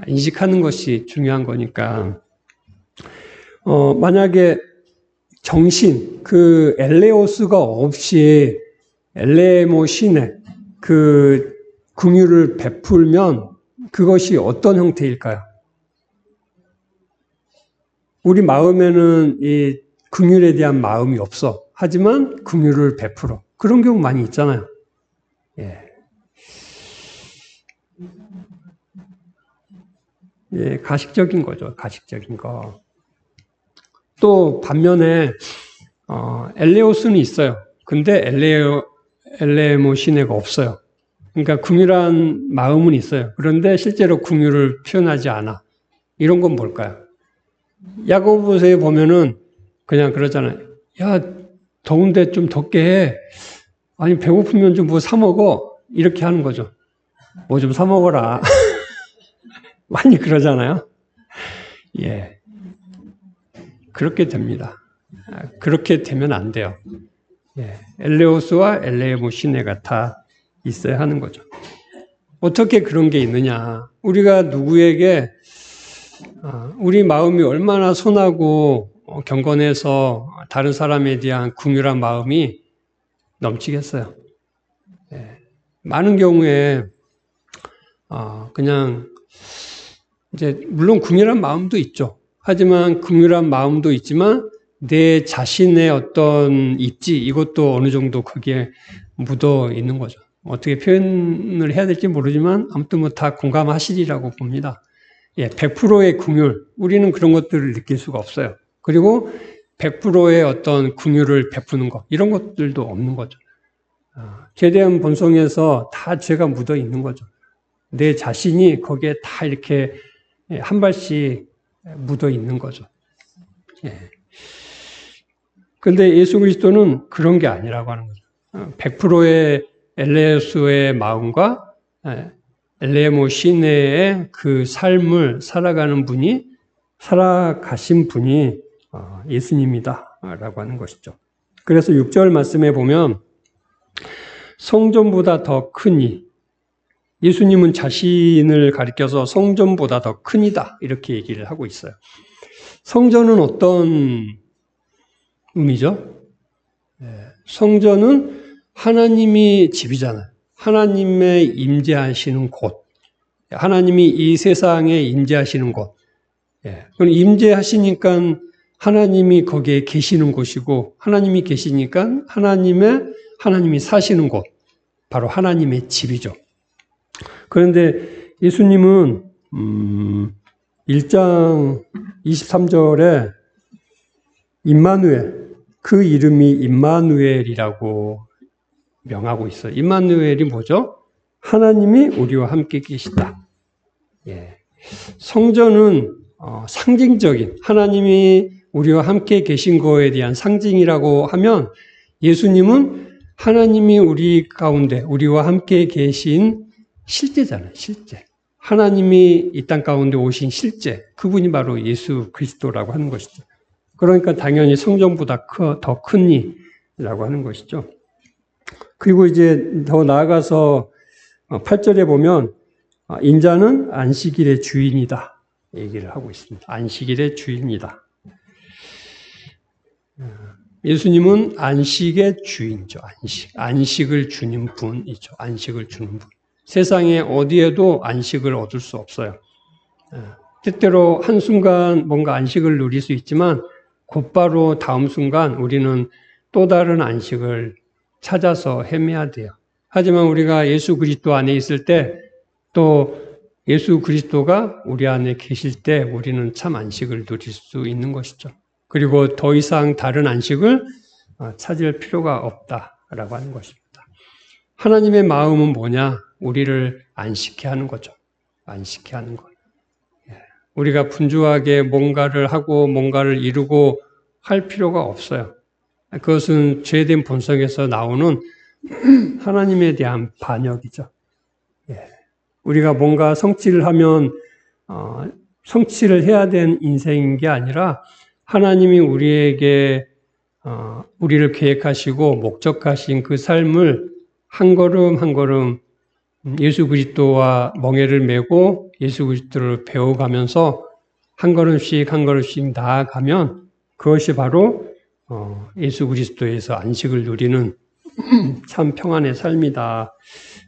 S1: 인식하는 것이 중요한 거니까 만약에 정신, 그 엘레오스가 없이 엘레모시네, 그 긍휼을 베풀면 그것이 어떤 형태일까요? 우리 마음에는 이 긍휼에 대한 마음이 없어. 하지만 긍휼을 베풀어. 그런 경우 많이 있잖아요. 가식적인 거죠. 가식적인 거. 또 반면에 엘레오스는 있어요. 근데 엘레모시네가 없어요. 그러니까 긍휼한 마음은 있어요. 그런데 실제로 긍휼을 표현하지 않아. 이런 건 뭘까요? 야고보서에 보면은 그냥 그러잖아요. 야, 더운데 좀 덥게 해. 아니, 배고프면 좀 뭐 사 먹어. 이렇게 하는 거죠. 뭐 좀 사 먹어라. 많이 그러잖아요. 그렇게 됩니다. 그렇게 되면 안 돼요. 엘레오스와 엘레모시네가 다 있어야 하는 거죠. 어떻게 그런 게 있느냐. 우리가 누구에게 우리 마음이 얼마나 선하고 경건해서 다른 사람에 대한 긍휼한 마음이 넘치겠어요. 많은 경우에 그냥 이제 물론 긍휼한 마음도 있죠. 하지만 긍휼한 마음도 있지만 내 자신의 어떤 입지 이것도 어느 정도 거기에 묻어 있는 거죠. 어떻게 표현을 해야 될지 모르지만 아무튼 뭐 다 공감하시리라고 봅니다. 예, 100%의 긍휼, 우리는 그런 것들을 느낄 수가 없어요. 그리고 100%의 어떤 긍휼을 베푸는 것, 이런 것들도 없는 거죠. 죄에 대한 본성에서 다 죄가 묻어 있는 거죠. 내 자신이 거기에 다 이렇게 한 발씩 묻어 있는 거죠. 그런데 예수 그리스도는 그런 게 아니라고 하는 거죠. 100%의 엘레오스의 마음과 엘레모 시내의 그 삶을 살아가는 분이, 살아가신 분이 예수님이다라고 하는 것이죠. 그래서 6절 말씀에 보면 성전보다 더 크니, 예수님은 자신을 가리켜서 성전보다 더 크니다 이렇게 얘기를 하고 있어요. 성전은 어떤 의미죠? 성전은 하나님이 집이잖아요. 하나님의 임재하시는 곳, 하나님이 이 세상에 임재하시는 곳. 그럼 임재하시니까 하나님이 거기에 계시는 곳이고, 하나님이 계시니까 하나님이 사시는 곳, 바로 하나님의 집이죠. 그런데 예수님은 1장 23절에 임마누엘, 그 이름이 임마누엘이라고 명하고 있어요. 임마누엘이 뭐죠? 하나님이 우리와 함께 계시다. 성전은 상징적인, 하나님이 우리와 함께 계신 거에 대한 상징이라고 하면, 예수님은 하나님이 우리 가운데, 우리와 함께 계신 실제잖아요. 실제. 하나님이 이 땅 가운데 오신 실제, 그분이 바로 예수 그리스도라고 하는 것이죠. 그러니까 당연히 성전보다 더 크니라고 하는 것이죠. 그리고 이제 더 나아가서 8절에 보면 인자는 안식일의 주인이다 얘기를 하고 있습니다. 안식일의 주인이다. 예수님은 안식의 주인이죠. 안식을 주는 분이죠. 안식을 주는 분. 세상에 어디에도 안식을 얻을 수 없어요. 때때로 한순간 뭔가 안식을 누릴 수 있지만 곧바로 다음 순간 우리는 또 다른 안식을 찾아서 헤매야 돼요. 하지만 우리가 예수 그리스도 안에 있을 때, 또 예수 그리스도가 우리 안에 계실 때 우리는 참 안식을 누릴 수 있는 것이죠. 그리고 더 이상 다른 안식을 찾을 필요가 없다라고 하는 것입니다. 하나님의 마음은 뭐냐? 우리를 안식케 하는 거죠. 안식케 하는 것. 우리가 분주하게 뭔가를 하고 뭔가를 이루고 할 필요가 없어요. 그것은 죄된 본성에서 나오는 하나님에 대한 반역이죠. 우리가 뭔가 성취를 하면 성취를 해야 되는 인생인 게 아니라, 하나님이 우리에게 우리를 계획하시고 목적하신 그 삶을 한 걸음 한 걸음 예수 그리스도와 멍에를 메고 예수 그리스도를 배워가면서 한 걸음씩 한 걸음씩 나아가면, 그것이 바로 예수 그리스도에서 안식을 누리는 참 평안의 삶이다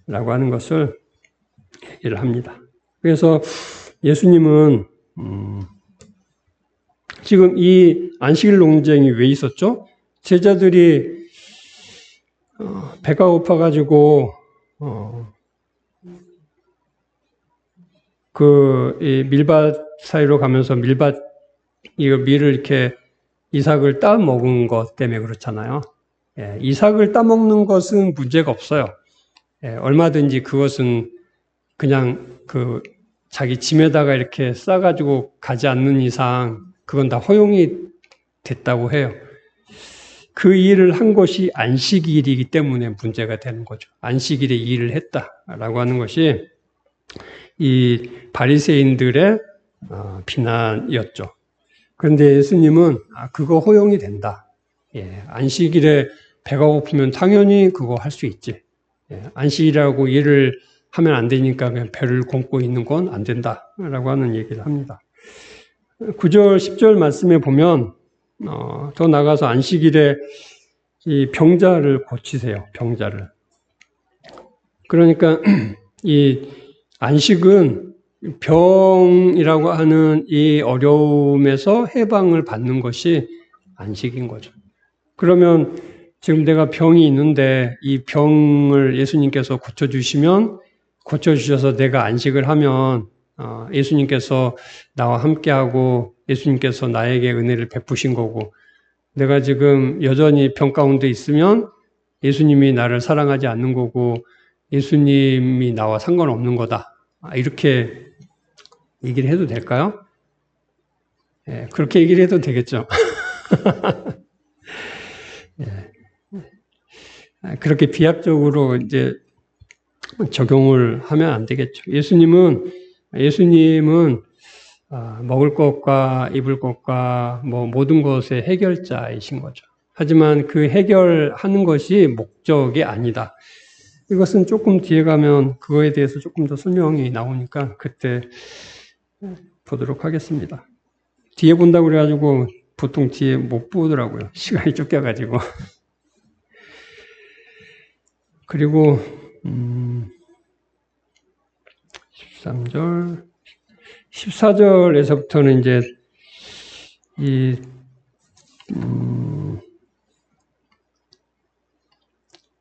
S1: 라고 하는 것을 얘기를 합니다. 그래서 예수님은 지금 이 안식일 논쟁이 왜 있었죠? 제자들이 배가 고파가지고 이 밀밭 사이로 가면서 밀을 이렇게 이삭을 따 먹은 것 때문에 그렇잖아요. 이삭을 따 먹는 것은 문제가 없어요. 얼마든지 그것은 그냥 자기 짐에다가 이렇게 싸가지고 가지 않는 이상 그건 다 허용이 됐다고 해요. 그 일을 한 것이 안식일이기 때문에 문제가 되는 거죠. 안식일에 이 일을 했다라고 하는 것이 이 바리새인들의 비난이었죠. 그런데 예수님은 그거 허용이 된다. 안식일에 배가 고프면 당연히 그거 할 수 있지. 안식일이라고 일을 하면 안 되니까 그냥 배를 굶고 있는 건 안 된다라고 하는 얘기를 합니다. 9절, 10절 말씀에 보면 더 나가서 안식일에 이 병자를 고치세요. 병자를. 그러니까 이 안식은 병이라고 하는 이 어려움에서 해방을 받는 것이 안식인 거죠. 그러면 지금 내가 병이 있는데 이 병을 예수님께서 고쳐주시면 고쳐주셔서 내가 안식을 하면 예수님께서 나와 함께하고 예수님께서 나에게 은혜를 베푸신 거고 내가 지금 여전히 병 가운데 있으면 예수님이 나를 사랑하지 않는 거고 예수님이 나와 상관없는 거다. 이렇게 얘기를 해도 될까요? 예, 그렇게 얘기를 해도 되겠죠. 예. 그렇게 비약적으로 이제 적용을 하면 안 되겠죠. 예수님은 먹을 것과 입을 것과 뭐 모든 것의 해결자이신 거죠. 하지만 그 해결하는 것이 목적이 아니다. 이것은 조금 뒤에 가면 그거에 대해서 조금 더 설명이 나오니까 그때 보도록 하겠습니다. 뒤에 본다고 그래가지고 보통 뒤에 못 보더라고요. 시간이 쫓겨가지고. 그리고 13절, 14절에서부터는 이제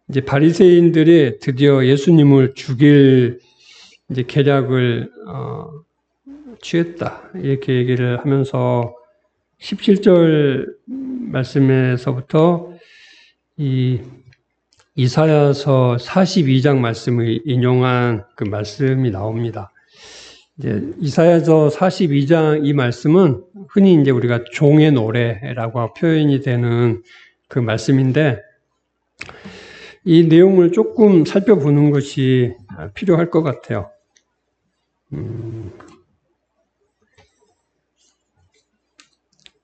S1: 이제 바리새인들이 드디어 예수님을 죽일 이제 계략을 취했다 이렇게 얘기를 하면서 17절 말씀에서부터 이 이사야서 42장 말씀을 인용한 그 말씀이 나옵니다. 이제 이사야서 42장 이 말씀은 흔히 이제 우리가 종의 노래라고 표현이 되는 그 말씀인데 이 내용을 조금 살펴보는 것이 필요할 것 같아요.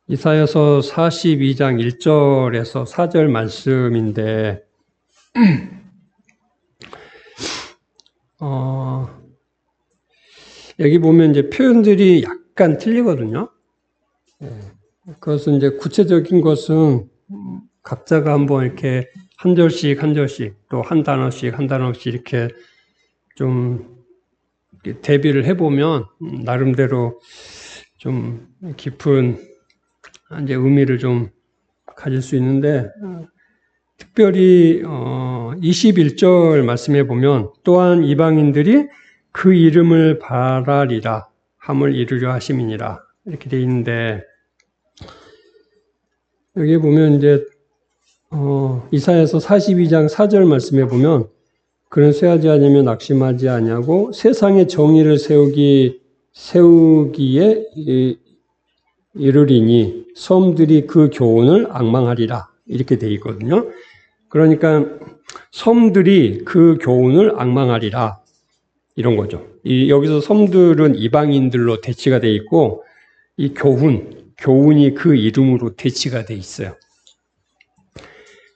S1: 이사야서 42장 1절에서 4절 말씀인데 여기 보면 이제 표현들이 약간 틀리거든요. 그것은 이제 구체적인 것은 각자가 한번 이렇게 한 절씩 또 한 단어씩 이렇게 좀 대비를 해보면 나름대로 좀 깊은 이제 의미를 좀 가질 수 있는데 특별히 21절 말씀해 보면 또한 이방인들이 그 이름을 바라리라 함을 이루려 하심이니라 이렇게 돼 있는데 여기 보면 이제 이사야서 42장 4절 말씀해 보면 그는 쇠하지 아니하며 낙심하지 아니하고 세상의 정의를 세우기에 이르리니 섬들이 그 교훈을 앙망하리라 이렇게 돼 있거든요. 그러니까 섬들이 그 교훈을 앙망하리라 이런 거죠. 여기서 섬들은 이방인들로 대치가 돼 있고 이 교훈이 그 이름으로 대치가 돼 있어요.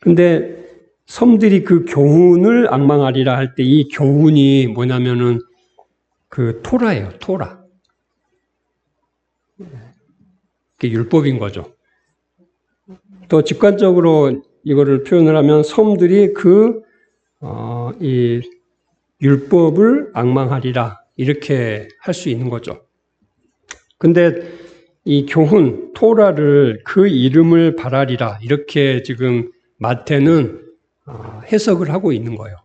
S1: 근데 섬들이 그 교훈을 앙망하리라 할 때 이 교훈이 뭐냐면은 그 토라예요, 토라. 그게 율법인 거죠. 또 직관적으로 이거를 표현을 하면 섬들이 이 율법을 앙망하리라 이렇게 할 수 있는 거죠. 근데 이 교훈, 토라를 그 이름을 바라리라 이렇게 지금 마태는 해석을 하고 있는 거예요.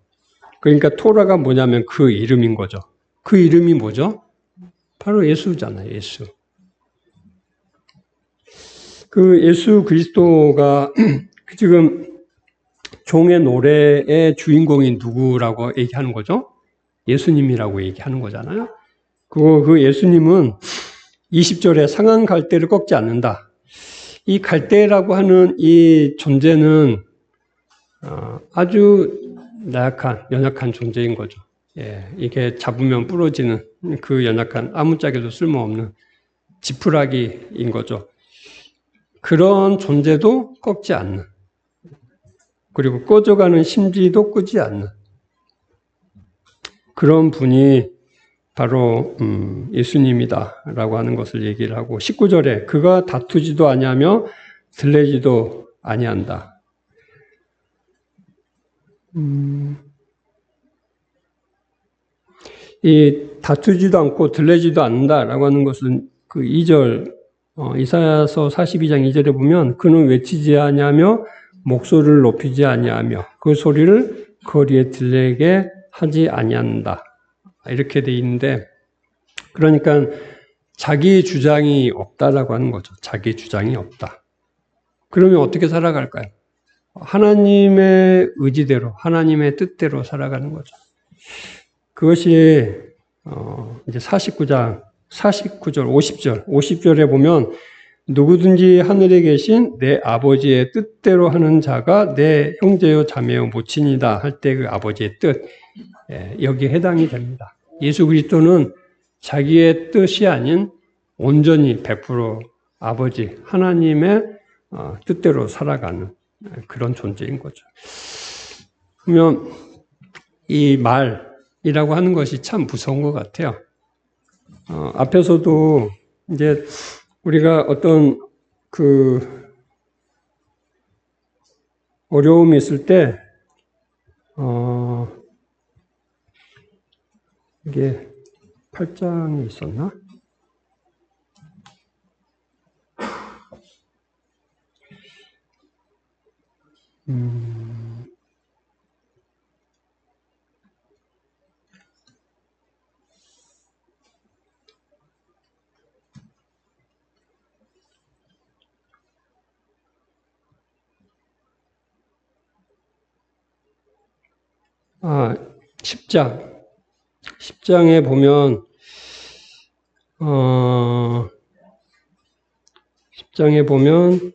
S1: 그러니까 토라가 뭐냐면 그 이름인 거죠. 그 이름이 뭐죠? 바로 예수잖아요, 예수. 그 예수 그리스도가 지금 종의 노래의 주인공이 누구라고 얘기하는 거죠? 예수님이라고 얘기하는 거잖아요. 그 예수님은 20절에 상한 갈대를 꺾지 않는다. 이 갈대라고 하는 이 존재는 아주 연약한 존재인 거죠. 예, 이게 잡으면 부러지는 그 연약한 아무짝에도 쓸모없는 지푸라기인 거죠. 그런 존재도 꺾지 않는, 그리고 꺼져가는 심지도 끄지 않는 그런 분이 바로 예수님이다라고 하는 것을 얘기를 하고 19절에 그가 다투지도 아니하며 들레지도 아니한다. 이 다투지도 않고 들레지도 않는다라고 하는 것은 그 2절 이사야서 42장 2절에 보면 그는 외치지 아니하며 목소리를 높이지 아니하며 그 소리를 거리에 들리게 하지 아니한다. 이렇게 돼 있는데, 그러니까 자기 주장이 없다라고 하는 거죠. 자기 주장이 없다. 그러면 어떻게 살아갈까요? 하나님의 의지대로, 하나님의 뜻대로 살아가는 거죠. 그것이 이제 49절, 50절에 보면 누구든지 하늘에 계신 내 아버지의 뜻대로 하는 자가 내 형제요 자매요 모친이다 할 때 그 아버지의 뜻, 여기에 해당이 됩니다. 예수 그리스도는 자기의 뜻이 아닌 온전히 100% 아버지 하나님의 뜻대로 살아가는 그런 존재인 거죠. 그러면 이 말이라고 하는 것이 참 무서운 것 같아요. 앞에서도 이제 우리가 어떤 어려움이 있을 때, 이게 8장이 있었나? 아, 10장에 보면, 10장에 보면,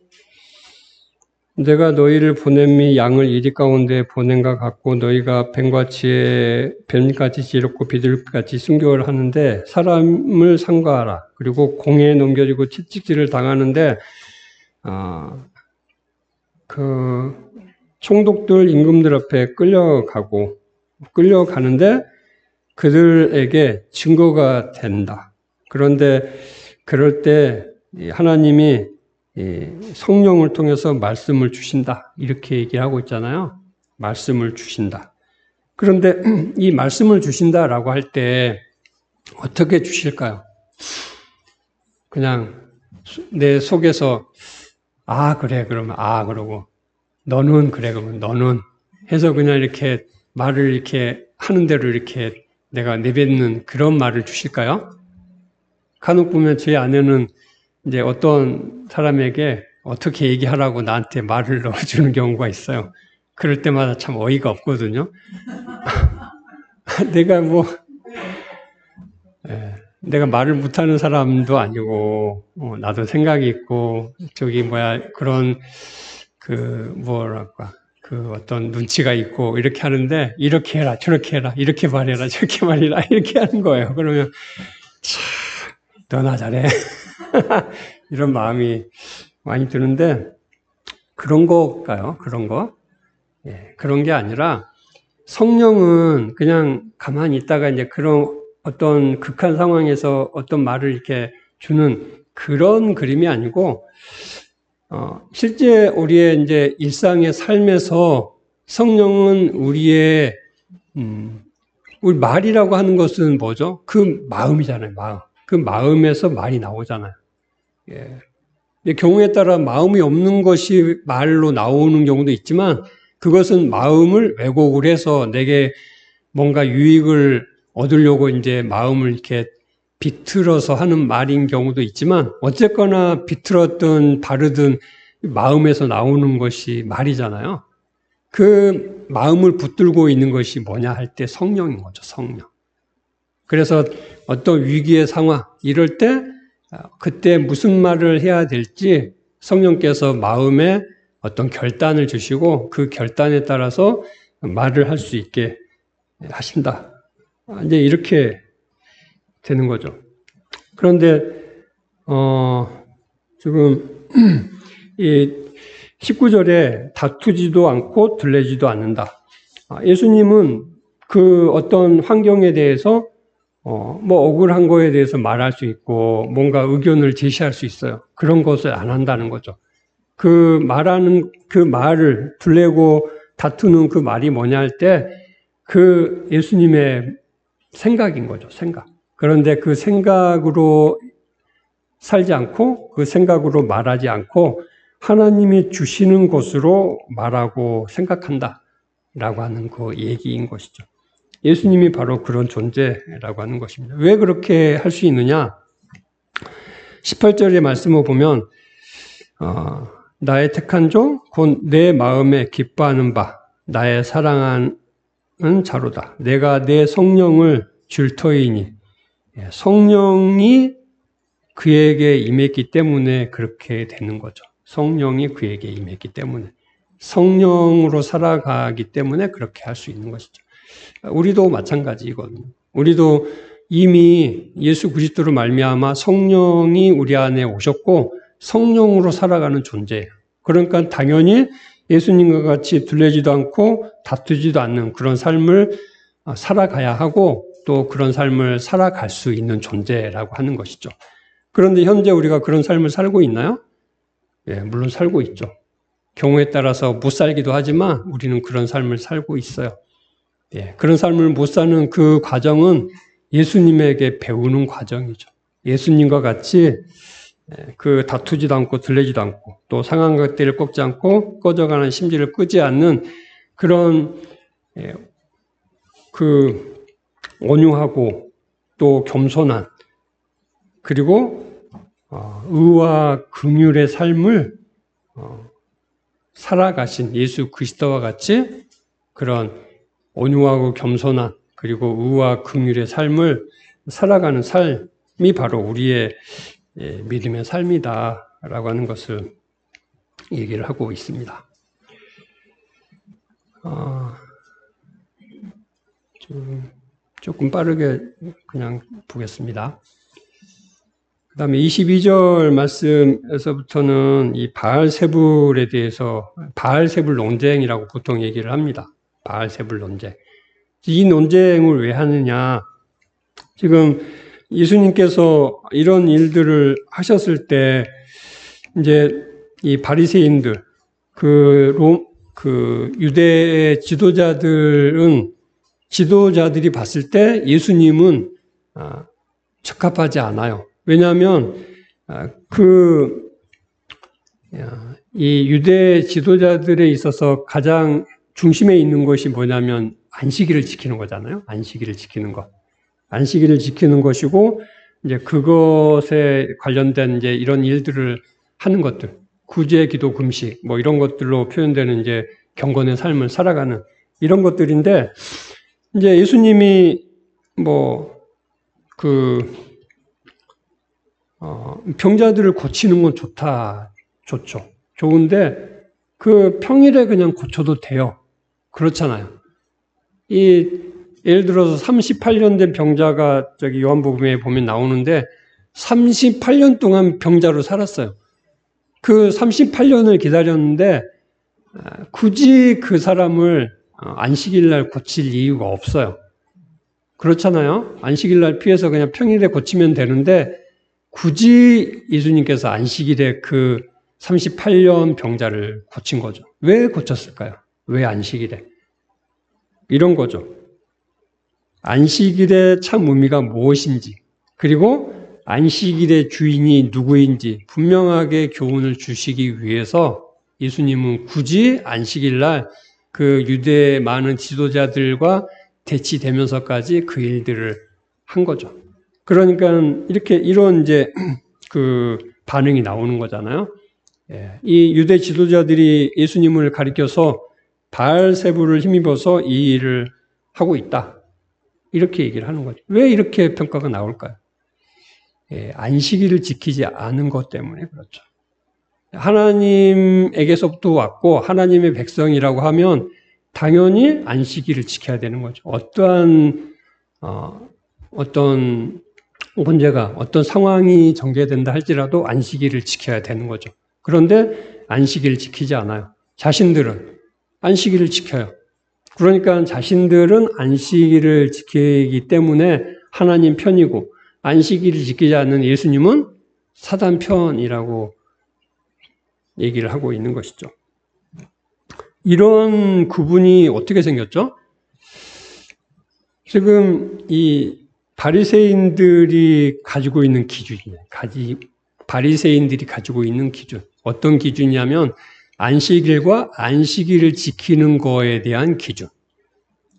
S1: 내가 너희를 보냄이 양을 이리 가운데 보낸과 같고 너희가 뱀같이 지럽고 비둘기같이 순교를 하는데 사람을 삼가하라. 그리고 공에 넘겨지고 채찍질을 당하는데 그 총독들 임금들 앞에 끌려가는데 그들에게 증거가 된다. 그런데 그럴 때 하나님이 성령을 통해서 말씀을 주신다. 이렇게 얘기하고 있잖아요. 말씀을 주신다. 그런데 이 말씀을 주신다라고 할 때 어떻게 주실까요? 그냥 내 속에서 그래 그러면 그러고 너는 그래 그러면 너는 해서 그냥 이렇게 말을 이렇게 하는 대로 이렇게 내가 내뱉는 그런 말을 주실까요? 간혹 보면 제 아내는 이제 어떤 사람에게 어떻게 얘기하라고 나한테 말을 넣어주는 경우가 있어요. 그럴 때마다 참 어이가 없거든요. 내가 말을 못하는 사람도 아니고, 나도 생각이 있고, 그런, 어떤 눈치가 있고, 이렇게 하는데, 이렇게 해라, 저렇게 해라, 이렇게 말해라, 저렇게 말해라, 이렇게 하는 거예요. 그러면, 너나 잘해. 이런 마음이 많이 드는데, 그런 걸까요? 그런 거? 그런 게 아니라, 성령은 그냥 가만히 있다가 이제 그런 어떤 극한 상황에서 어떤 말을 이렇게 주는 그런 그림이 아니고, 실제 우리의 이제 일상의 삶에서 성령은 우리 말이라고 하는 것은 뭐죠? 그 마음이잖아요, 마음. 그 마음에서 말이 나오잖아요. 경우에 따라 마음이 없는 것이 말로 나오는 경우도 있지만 그것은 마음을 왜곡을 해서 내게 뭔가 유익을 얻으려고 이제 마음을 이렇게 비틀어서 하는 말인 경우도 있지만 어쨌거나 비틀었든 바르든 마음에서 나오는 것이 말이잖아요. 그 마음을 붙들고 있는 것이 뭐냐 할 때 성령인 거죠, 성령. 그래서 어떤 위기의 상황, 이럴 때 그때 무슨 말을 해야 될지 성령께서 마음에 어떤 결단을 주시고 그 결단에 따라서 말을 할 수 있게 하신다. 이제 이렇게 되는 거죠. 그런데 지금 이 19절에 다투지도 않고 들레지도 않는다. 예수님은 그 어떤 환경에 대해서 억울한 거에 대해서 말할 수 있고 뭔가 의견을 제시할 수 있어요. 그런 것을 안 한다는 거죠. 그 말을 둘레고 다투는 그 말이 뭐냐 할 때 그 예수님의 생각인 거죠. 생각. 그런데 그 생각으로 살지 않고 그 생각으로 말하지 않고 하나님이 주시는 것으로 말하고 생각한다 라고 하는 그 얘기인 것이죠. 예수님이 바로 그런 존재라고 하는 것입니다. 왜 그렇게 할 수 있느냐? 18절의 말씀을 보면 나의 택한 종, 곧 내 마음에 기뻐하는 바, 나의 사랑하는 자로다. 내가 내 성령을 줄 터이니. 성령이 그에게 임했기 때문에 그렇게 되는 거죠. 성령이 그에게 임했기 때문에. 성령으로 살아가기 때문에 그렇게 할 수 있는 것이죠. 우리도 마찬가지거든요. 우리도 이미 예수 그리스도로 말미암아 성령이 우리 안에 오셨고 성령으로 살아가는 존재예요. 그러니까 당연히 예수님과 같이 둘레지도 않고 다투지도 않는 그런 삶을 살아가야 하고 또 그런 삶을 살아갈 수 있는 존재라고 하는 것이죠. 그런데 현재 우리가 그런 삶을 살고 있나요? 예, 물론 살고 있죠. 경우에 따라서 못 살기도 하지만 우리는 그런 삶을 살고 있어요. 예, 그런 삶을 못 사는 그 과정은 예수님에게 배우는 과정이죠. 예수님과 같이 그 다투지도 않고 들리지도 않고 또 상한 것들을 꺾지 않고 꺼져가는 심지를 끄지 않는 그런 그 온유하고 또 겸손한 그리고 의와 긍휼의 삶을 살아가신 예수 그리스도와 같이 그런 온유하고 겸손한 그리고 의와 긍휼의 삶을 살아가는 삶이 바로 우리의 믿음의 삶이다라고 하는 것을 얘기를 하고 있습니다. 조금 빠르게 그냥 보겠습니다. 그 다음에 22절 말씀에서부터는 이 바알세불에 대해서 바알세불 논쟁이라고 보통 얘기를 합니다. 바알세불 논쟁. 이 논쟁을 왜 하느냐. 지금 예수님께서 이런 일들을 하셨을 때 이제 이 바리새인들 그 유대의 지도자들이 봤을 때 예수님은 적합하지 않아요. 왜냐하면 이 유대 지도자들에 있어서 가장 중심에 있는 것이 뭐냐면 안식일을 지키는 거잖아요. 안식일을 지키는 것. 안식일을 지키는 것이고 이제 그것에 관련된 이제 이런 일들을 하는 것들, 구제, 기도, 금식 뭐 이런 것들로 표현되는 이제 경건의 삶을 살아가는 이런 것들인데 이제 예수님이 병자들을 고치는 건 좋죠. 좋은데 그 평일에 그냥 고쳐도 돼요. 그렇잖아요. 예를 들어서 38년 된 병자가 저기 요한복음에 보면 나오는데 38년 동안 병자로 살았어요. 그 38년을 기다렸는데 굳이 그 사람을 안식일 날 고칠 이유가 없어요. 그렇잖아요. 안식일 날 피해서 그냥 평일에 고치면 되는데 굳이 예수님께서 안식일에 그 38년 병자를 고친 거죠. 왜 고쳤을까요? 왜 안식일에? 이런 거죠. 안식일의 참 의미가 무엇인지, 그리고 안식일의 주인이 누구인지 분명하게 교훈을 주시기 위해서 예수님은 굳이 안식일 날 그 유대의 많은 지도자들과 대치되면서까지 그 일들을 한 거죠. 그러니까 이런 이제 그 반응이 나오는 거잖아요. 이 유대 지도자들이 예수님을 가리켜서 바알세불을 힘입어서 이 일을 하고 있다. 이렇게 얘기를 하는 거죠. 왜 이렇게 평가가 나올까요? 안식일을 지키지 않은 것 때문에 그렇죠. 하나님에게서부터 왔고 하나님의 백성이라고 하면 당연히 안식일을 지켜야 되는 거죠. 어떤 문제가, 어떤 상황이 전개된다 할지라도 안식일을 지켜야 되는 거죠. 그런데 안식일을 지키지 않아요. 자신들은 안식일을 지켜요. 그러니까 자신들은 안식일을 지키기 때문에 하나님 편이고 안식일을 지키지 않는 예수님은 사단 편이라고 얘기를 하고 있는 것이죠. 이런 구분이 어떻게 생겼죠? 지금 이 바리새인들이 가지고 있는 기준이에요. 바리새인들이 가지고 있는 기준. 어떤 기준이냐면 안식일과 안식일을 지키는 거에 대한 기준.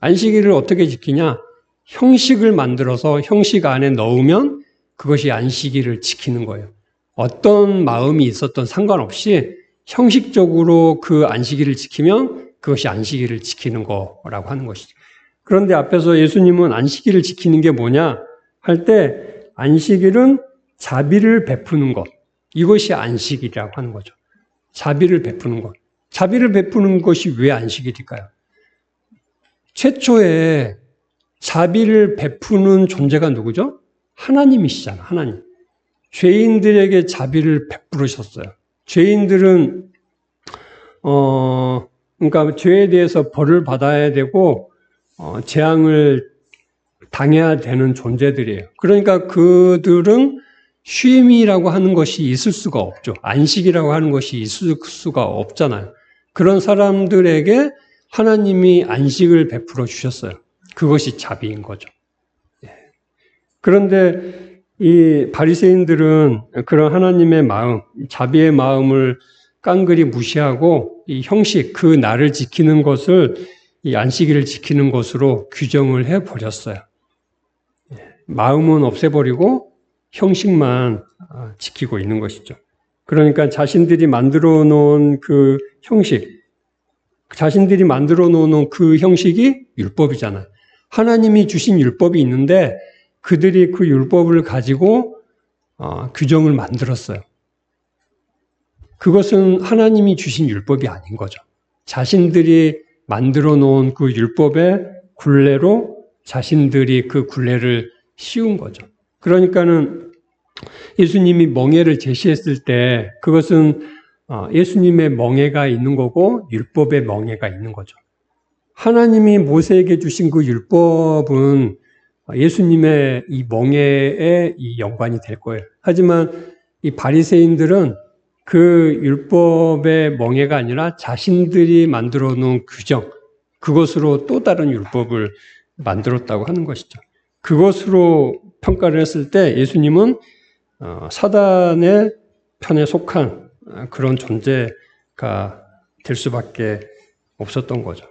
S1: 안식일을 어떻게 지키냐? 형식을 만들어서 형식 안에 넣으면 그것이 안식일을 지키는 거예요. 어떤 마음이 있었던 상관없이 형식적으로 그 안식일을 지키면 그것이 안식일을 지키는 거라고 하는 것이죠. 그런데 앞에서 예수님은 안식일을 지키는 게 뭐냐 할 때 안식일은 자비를 베푸는 것. 이것이 안식일이라고 하는 거죠. 자비를 베푸는 것. 자비를 베푸는 것이 왜 안식일일까요? 최초에 자비를 베푸는 존재가 누구죠? 하나님이시잖아, 하나님. 죄인들에게 자비를 베푸셨어요. 죄인들은, 그러니까 죄에 대해서 벌을 받아야 되고, 재앙을 당해야 되는 존재들이에요. 그러니까 그들은 쉼이라고 하는 것이 있을 수가 없죠. 안식이라고 하는 것이 있을 수가 없잖아요. 그런 사람들에게 하나님이 안식을 베풀어 주셨어요. 그것이 자비인 거죠. 그런데 이 바리새인들은 그런 하나님의 마음, 자비의 마음을 깡그리 무시하고 이 형식, 그 날을 지키는 것을 이 안식일을 지키는 것으로 규정을 해버렸어요. 마음은 없애버리고 형식만 지키고 있는 것이죠. 그러니까 자신들이 만들어 놓은 그 형식, 자신들이 만들어 놓은 그 형식이 율법이잖아요. 하나님이 주신 율법이 있는데 그들이 그 율법을 가지고 규정을 만들었어요. 그것은 하나님이 주신 율법이 아닌 거죠. 자신들이 만들어 놓은 그 율법의 굴레로 자신들이 그 굴레를 씌운 거죠. 그러니까는 예수님이 멍에를 제시했을 때 그것은 예수님의 멍에가 있는 거고 율법의 멍에가 있는 거죠. 하나님이 모세에게 주신 그 율법은 예수님의 이 멍에에 이 연관이 될 거예요. 하지만 이 바리새인들은 그 율법의 멍에가 아니라 자신들이 만들어 놓은 규정, 그것으로 또 다른 율법을 만들었다고 하는 것이죠. 그것으로 평가를 했을 때 예수님은 사단의 편에 속한 그런 존재가 될 수밖에 없었던 거죠.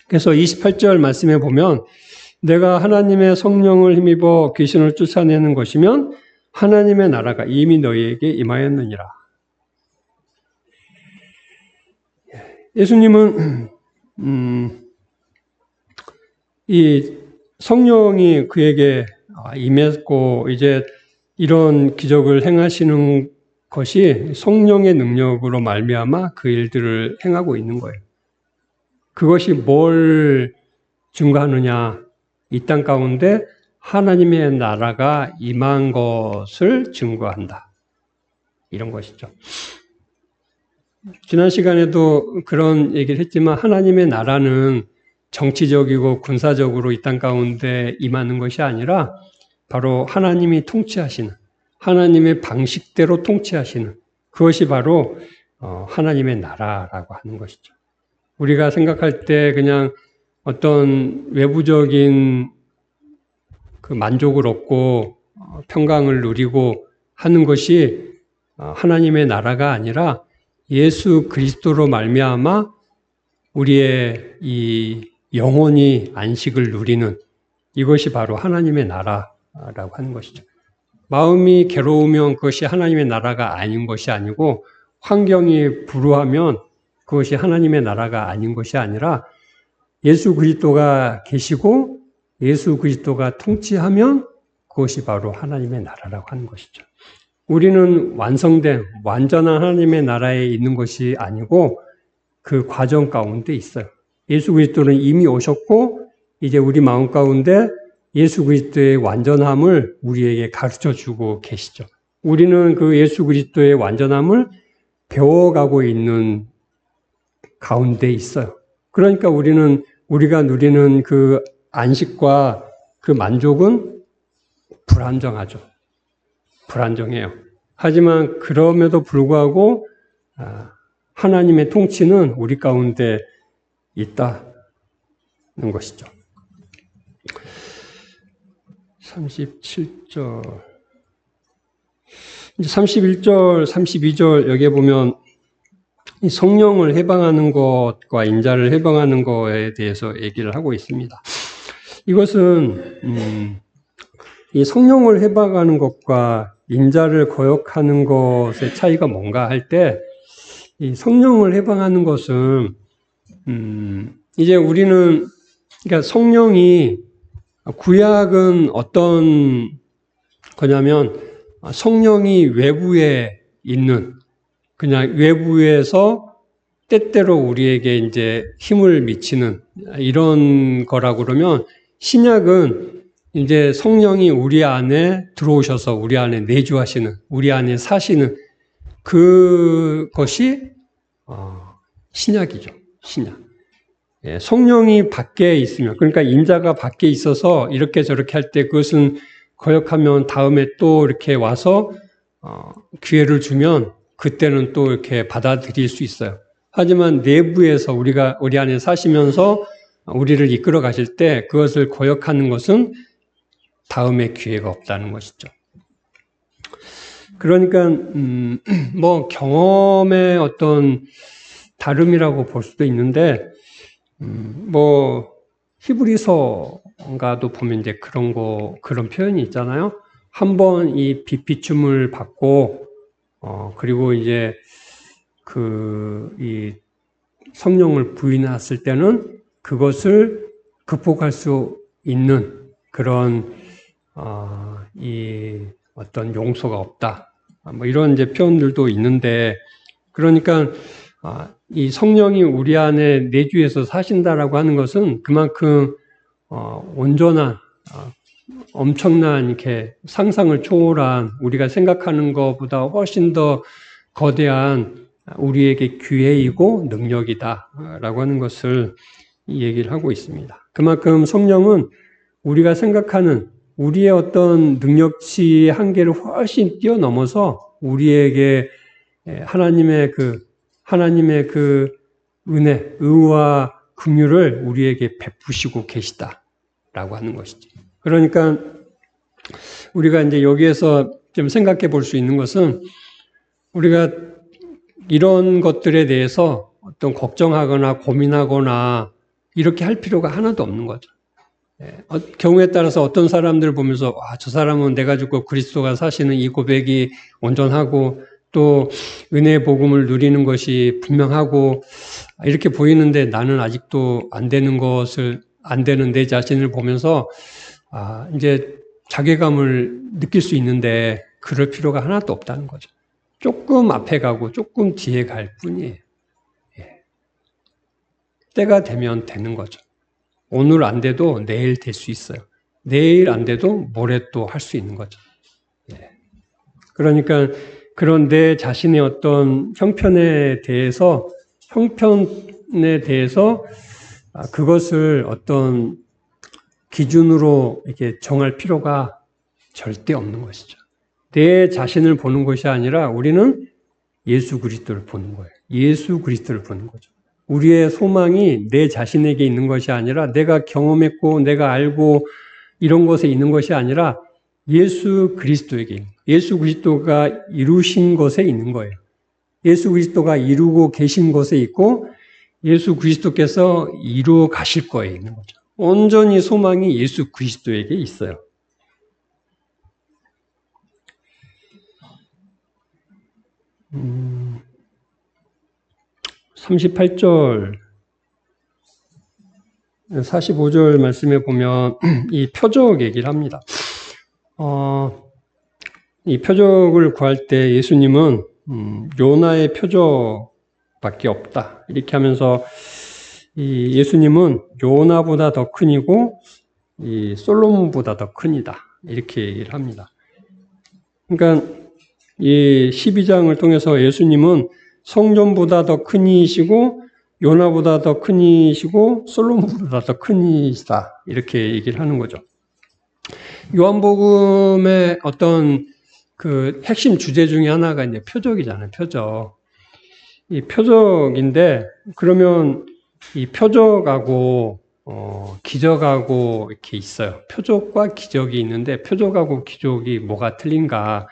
S1: 그래서 28절 말씀에 보면 내가 하나님의 성령을 힘입어 귀신을 쫓아내는 것이면 하나님의 나라가 이미 너희에게 임하였느니라. 예수님은 이 성령이 그에게 임했고 이제 이런 기적을 행하시는 것이 성령의 능력으로 말미암아 그 일들을 행하고 있는 거예요. 그것이 뭘 증거하느냐? 이 땅 가운데 하나님의 나라가 임한 것을 증거한다. 이런 것이죠. 지난 시간에도 그런 얘기를 했지만 하나님의 나라는 정치적이고 군사적으로 이 땅 가운데 임하는 것이 아니라 바로 하나님이 통치하시는, 하나님의 방식대로 통치하시는 그것이 바로 하나님의 나라라고 하는 것이죠. 우리가 생각할 때 그냥 어떤 외부적인 그 만족을 얻고 평강을 누리고 하는 것이 하나님의 나라가 아니라 예수 그리스도로 말미암아 우리의 이 영혼이 안식을 누리는 이것이 바로 하나님의 나라라고 하는 것이죠. 마음이 괴로우면 그것이 하나님의 나라가 아닌 것이 아니고 환경이 불우하면 그것이 하나님의 나라가 아닌 것이 아니라 예수 그리스도가 계시고 예수 그리스도가 통치하면 그것이 바로 하나님의 나라라고 하는 것이죠. 우리는 완성된 완전한 하나님의 나라에 있는 것이 아니고 그 과정 가운데 있어요. 예수 그리스도는 이미 오셨고 이제 우리 마음 가운데 예수 그리스도의 완전함을 우리에게 가르쳐주고 계시죠. 우리는 그 예수 그리스도의 완전함을 배워가고 있는 가운데 있어요. 그러니까 우리가 누리는 그 안식과 그 만족은 불안정하죠. 불안정해요. 하지만 그럼에도 불구하고 하나님의 통치는 우리 가운데 있다는 것이죠. 37절 이제 31절, 32절 여기에 보면 이 성령을 해방하는 것과 인자를 해방하는 것에 대해서 얘기를 하고 있습니다. 이것은 이 성령을 해방하는 것과 인자를 거역하는 것의 차이가 뭔가 할 때, 이 성령을 해방하는 것은 이제 우리는 그러니까 성령이 구약은 어떤 거냐면 성령이 외부에 있는 그냥 외부에서 때때로 우리에게 이제 힘을 미치는 이런 거라고 그러면 신약은 이제 성령이 우리 안에 들어오셔서 우리 안에 내주하시는 우리 안에 사시는 그것이 신약이죠. 신약. 예, 성령이 밖에 있으면 그러니까 인자가 밖에 있어서 이렇게 저렇게 할 때 그것은 거역하면 다음에 또 이렇게 와서 기회를 주면 그때는 또 이렇게 받아들일 수 있어요. 하지만 내부에서 우리 안에 사시면서 우리를 이끌어 가실 때 그것을 거역하는 것은 다음에 기회가 없다는 것이죠. 그러니까 뭐 경험의 어떤 다름이라고 볼 수도 있는데 뭐 히브리서가도 보면 이제 그런 표현이 있잖아요. 한번 이 빛비춤을 받고 그리고 이제 이 성령을 부인했을 때는 그것을 극복할 수 있는 그런 이 어떤 용서가 없다. 뭐 이런 이제 표현들도 있는데 그러니까 이 성령이 우리 안에 내주에서 사신다라고 하는 것은 그만큼 온전한 엄청난 이렇게 상상을 초월한 우리가 생각하는 것보다 훨씬 더 거대한 우리에게 기회이고 능력이다라고 하는 것을 얘기를 하고 있습니다. 그만큼 성령은 우리가 생각하는 우리의 어떤 능력치의 한계를 훨씬 뛰어넘어서 우리에게 하나님의 그 은혜, 의와 긍휼을 우리에게 베푸시고 계시다라고 하는 것이죠. 그러니까 우리가 이제 여기에서 좀 생각해 볼 수 있는 것은 우리가 이런 것들에 대해서 어떤 걱정하거나 고민하거나 이렇게 할 필요가 하나도 없는 거죠. 경우에 따라서 어떤 사람들을 보면서 저 사람은 내가 죽고 그리스도가 사시는 이 고백이 온전하고 또 은혜의 복음을 누리는 것이 분명하고 이렇게 보이는데 나는 아직도 안 되는 내 자신을 보면서 이제 자괴감을 느낄 수 있는데 그럴 필요가 하나도 없다는 거죠. 조금 앞에 가고 조금 뒤에 갈 뿐이에요. 때가 되면 되는 거죠. 오늘 안 돼도 내일 될 수 있어요. 내일 안 돼도 모레 또 할 수 있는 거죠. 그러니까 그런 내 자신의 어떤 형편에 대해서 그것을 어떤 기준으로 이렇게 정할 필요가 절대 없는 것이죠. 내 자신을 보는 것이 아니라 우리는 예수 그리스도를 보는 거예요. 예수 그리스도를 보는 거죠. 우리의 소망이 내 자신에게 있는 것이 아니라 내가 경험했고 내가 알고 이런 것에 있는 것이 아니라 예수 그리스도에게 있는 거예요. 예수 그리스도가 이루신 것에 있는 거예요. 예수 그리스도가 이루고 계신 것에 있고 예수 그리스도께서 이루어 가실 거에 있는 거죠. 온전히 소망이 예수 그리스도에게 있어요. 38절, 45절 말씀에 보면 이 표적 얘기를 합니다. 이 표적을 구할 때 예수님은 요나의 표적밖에 없다. 이렇게 하면서 이 예수님은 요나보다 더 큰이고 이 솔로몬보다 더 큰이다. 이렇게 얘기를 합니다. 그러니까 이 12장을 통해서 예수님은 성전보다 더 큰이시고 요나보다 더 큰이시고 솔로몬보다 더 큰이시다. 이렇게 얘기를 하는 거죠. 요한복음의 어떤 그 핵심 주제 중에 하나가 이제 표적이잖아요. 표적. 이 표적인데 그러면 이 표적하고 기적하고 이렇게 있어요. 표적과 기적이 있는데 표적하고 기적이 뭐가 틀린가?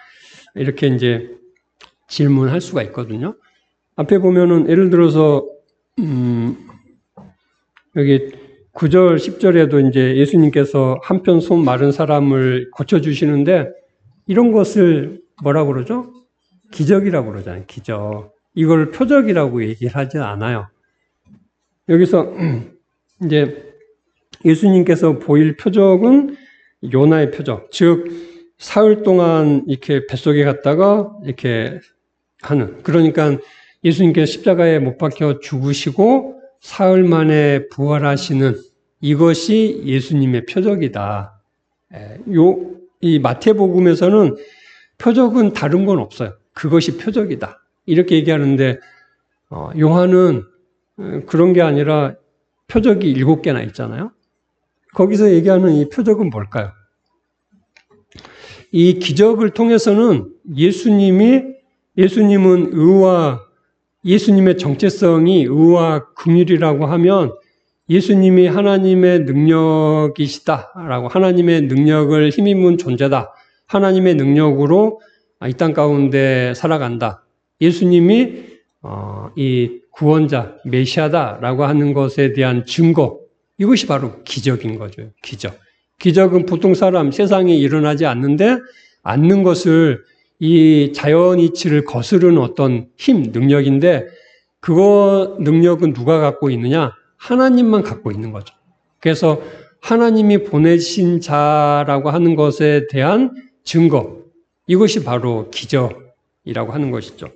S1: 이렇게 이제 질문할 수가 있거든요. 앞에 보면은 예를 들어서 여기 9절, 10절에도 이제 예수님께서 한편 손 마른 사람을 고쳐주시는데 이런 것을 뭐라고 그러죠? 기적이라고 그러잖아요. 기적. 이걸 표적이라고 얘기를 하지 않아요. 여기서 이제 예수님께서 보일 표적은 요나의 표적. 즉, 사흘 동안 이렇게 뱃속에 갔다가 이렇게 하는. 그러니까 예수님께서 십자가에 못 박혀 죽으시고 사흘 만에 부활하시는 이것이 예수님의 표적이다. 이 마태복음에서는 표적은 다른 건 없어요. 그것이 표적이다. 이렇게 얘기하는데 요한은 그런 게 아니라 표적이 7개나 있잖아요. 거기서 얘기하는 이 표적은 뭘까요? 이 기적을 통해서는 예수님은 예수님의 정체성이 의와 긍휼이라고 하면 예수님이 하나님의 능력이시다라고, 하나님의 능력을 힘입은 존재다. 하나님의 능력으로 이 땅 가운데 살아간다. 예수님이 이 구원자, 메시아다라고 하는 것에 대한 증거, 이것이 바로 기적인 거죠. 기적. 기적은 보통 사람, 세상에 일어나지 않는 것을 이 자연 이치를 거스르는 어떤 힘, 능력인데 그거 능력은 누가 갖고 있느냐? 하나님만 갖고 있는 거죠. 그래서 하나님이 보내신 자라고 하는 것에 대한 증거, 이것이 바로 기적이라고 하는 것이죠.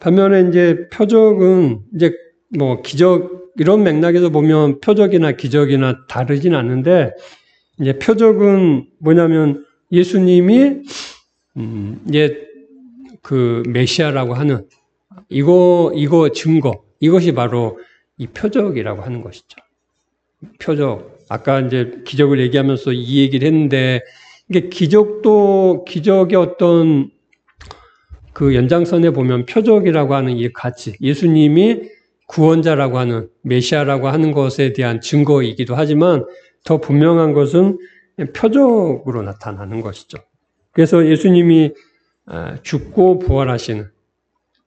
S1: 반면에 이제 표적은 이제 뭐 기적 이런 맥락에서 보면 표적이나 기적이나 다르진 않는데 이제 표적은 뭐냐면 예수님이 이제 그 메시아라고 하는 이거 증거 이것이 바로 이 표적이라고 하는 것이죠. 표적. 아까 이제 기적을 얘기하면서 이 얘기를 했는데 이게 기적의 어떤 그 연장선에 보면 표적이라고 하는 이 가치, 예수님이 구원자라고 하는 메시아라고 하는 것에 대한 증거이기도 하지만 더 분명한 것은 표적으로 나타나는 것이죠. 그래서 예수님이 죽고 부활하시는,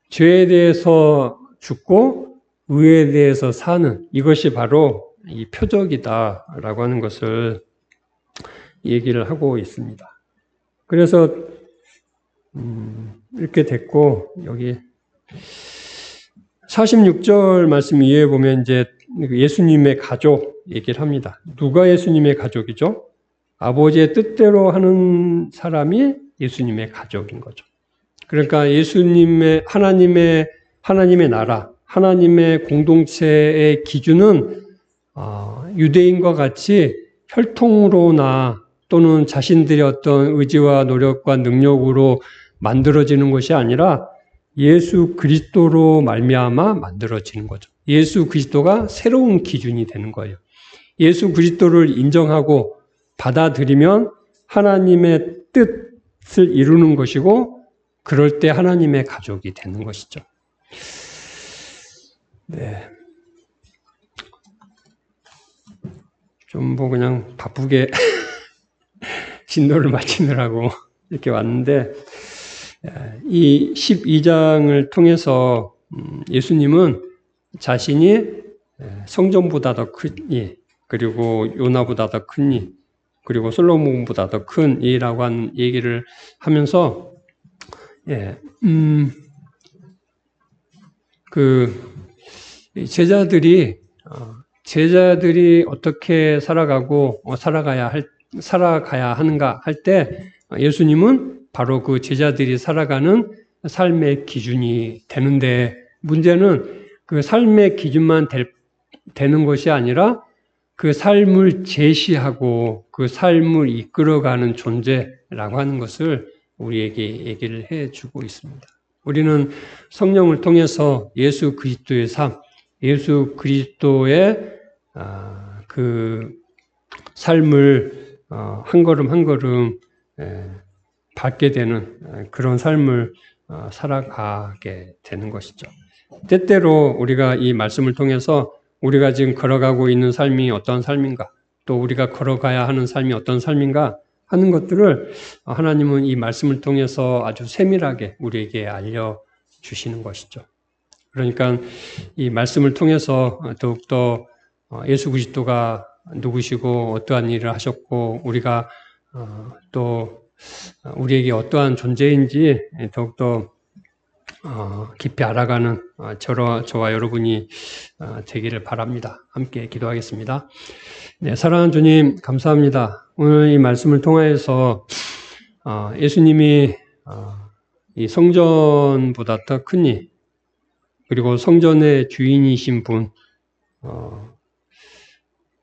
S1: 죄에 대해서 죽고 의에 대해서 사는 이것이 바로 이 표적이다라고 하는 것을 얘기를 하고 있습니다. 그래서 이렇게 됐고 여기 46절 말씀 이해해 보면 이제 예수님의 가족 얘기를 합니다. 누가 예수님의 가족이죠? 아버지의 뜻대로 하는 사람이 예수님의 가족인 거죠. 그러니까 하나님의 나라, 하나님의 공동체의 기준은 유대인과 같이 혈통으로나 또는 자신들의 어떤 의지와 노력과 능력으로 만들어지는 것이 아니라 예수 그리스도로 말미암아 만들어지는 거죠. 예수 그리스도가 새로운 기준이 되는 거예요. 예수 그리스도를 인정하고 받아들이면 하나님의 뜻을 이루는 것이고 그럴 때 하나님의 가족이 되는 것이죠. 네. 좀 뭐 그냥 바쁘게 진도를 마치느라고 이렇게 왔는데 이 12장을 통해서 예수님은 자신이 성전보다 더 큰 이, 그리고 요나보다 더 큰 이, 그리고 솔로몬보다 더 큰 이라고 한 얘기를 하면서 그 제자들이 어떻게 살아가야 하는가 할 때 예수님은 바로 그 제자들이 살아가는 삶의 기준이 되는데 문제는 그 삶의 기준만 되는 것이 아니라 그 삶을 제시하고 그 삶을 이끌어가는 존재라고 하는 것을 우리에게 얘기를 해주고 있습니다. 우리는 성령을 통해서 예수 그리스도의 삶, 예수 그리스도의 그 삶을 한 걸음 한 걸음 밟게 되는 그런 삶을 살아가게 되는 것이죠. 때때로 우리가 이 말씀을 통해서 우리가 지금 걸어가고 있는 삶이 어떤 삶인가, 또 우리가 걸어가야 하는 삶이 어떤 삶인가 하는 것들을 하나님은 이 말씀을 통해서 아주 세밀하게 우리에게 알려주시는 것이죠. 그러니까 이 말씀을 통해서 더욱더 예수 그리스도가 누구시고 어떠한 일을 하셨고 우리가 또 우리에게 어떠한 존재인지 더욱더 깊이 알아가는 저와 여러분이 되기를 바랍니다. 함께 기도하겠습니다. 네, 사랑하는 주님 감사합니다. 오늘 이 말씀을 통하여서 예수님이 이 성전보다 더 큰 일, 그리고 성전의 주인이신 분,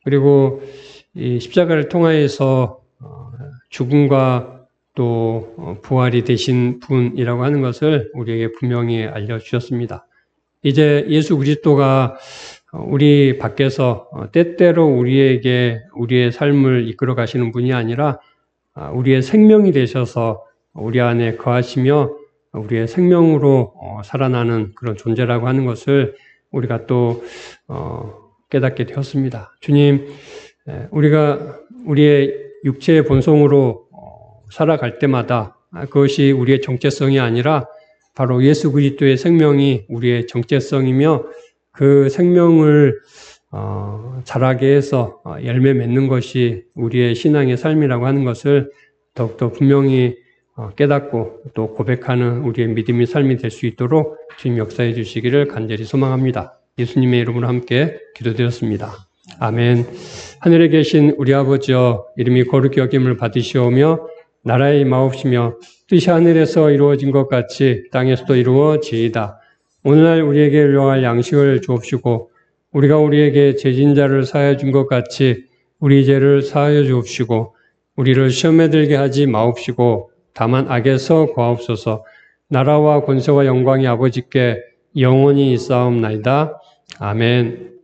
S1: 그리고 이 십자가를 통하여서 죽음과 또 부활이 되신 분이라고 하는 것을 우리에게 분명히 알려주셨습니다. 이제 예수 그리스도가 우리 밖에서 때때로 우리에게 우리의 삶을 이끌어 가시는 분이 아니라 우리의 생명이 되셔서 우리 안에 거하시며 우리의 생명으로 살아나는 그런 존재라고 하는 것을 우리가 또 깨닫게 되었습니다. 주님, 우리가 우리의 육체의 본성으로 살아갈 때마다 그것이 우리의 정체성이 아니라 바로 예수 그리스도의 생명이 우리의 정체성이며 그 생명을 자라게 해서 열매 맺는 것이 우리의 신앙의 삶이라고 하는 것을 더욱더 분명히 깨닫고 또 고백하는 우리의 믿음의 삶이 될 수 있도록 주님 역사해 주시기를 간절히 소망합니다. 예수님의 이름으로 함께 기도드렸습니다. 아멘. 하늘에 계신 우리 아버지여, 이름이 거룩히 여김을 받으시오며 나라의 임하옵시며 뜻이 하늘에서 이루어진 것 같이 땅에서도 이루어지이다. 오늘날 우리에게 일용할 양식을 주옵시고 우리가 우리에게 죄진 자를 사하여 준 것 같이 우리 죄를 사하여 주옵시고 우리를 시험에 들게 하지 마옵시고 다만 악에서 구하옵소서. 나라와 권세와 영광이 아버지께 영원히 있사옵나이다. 아멘.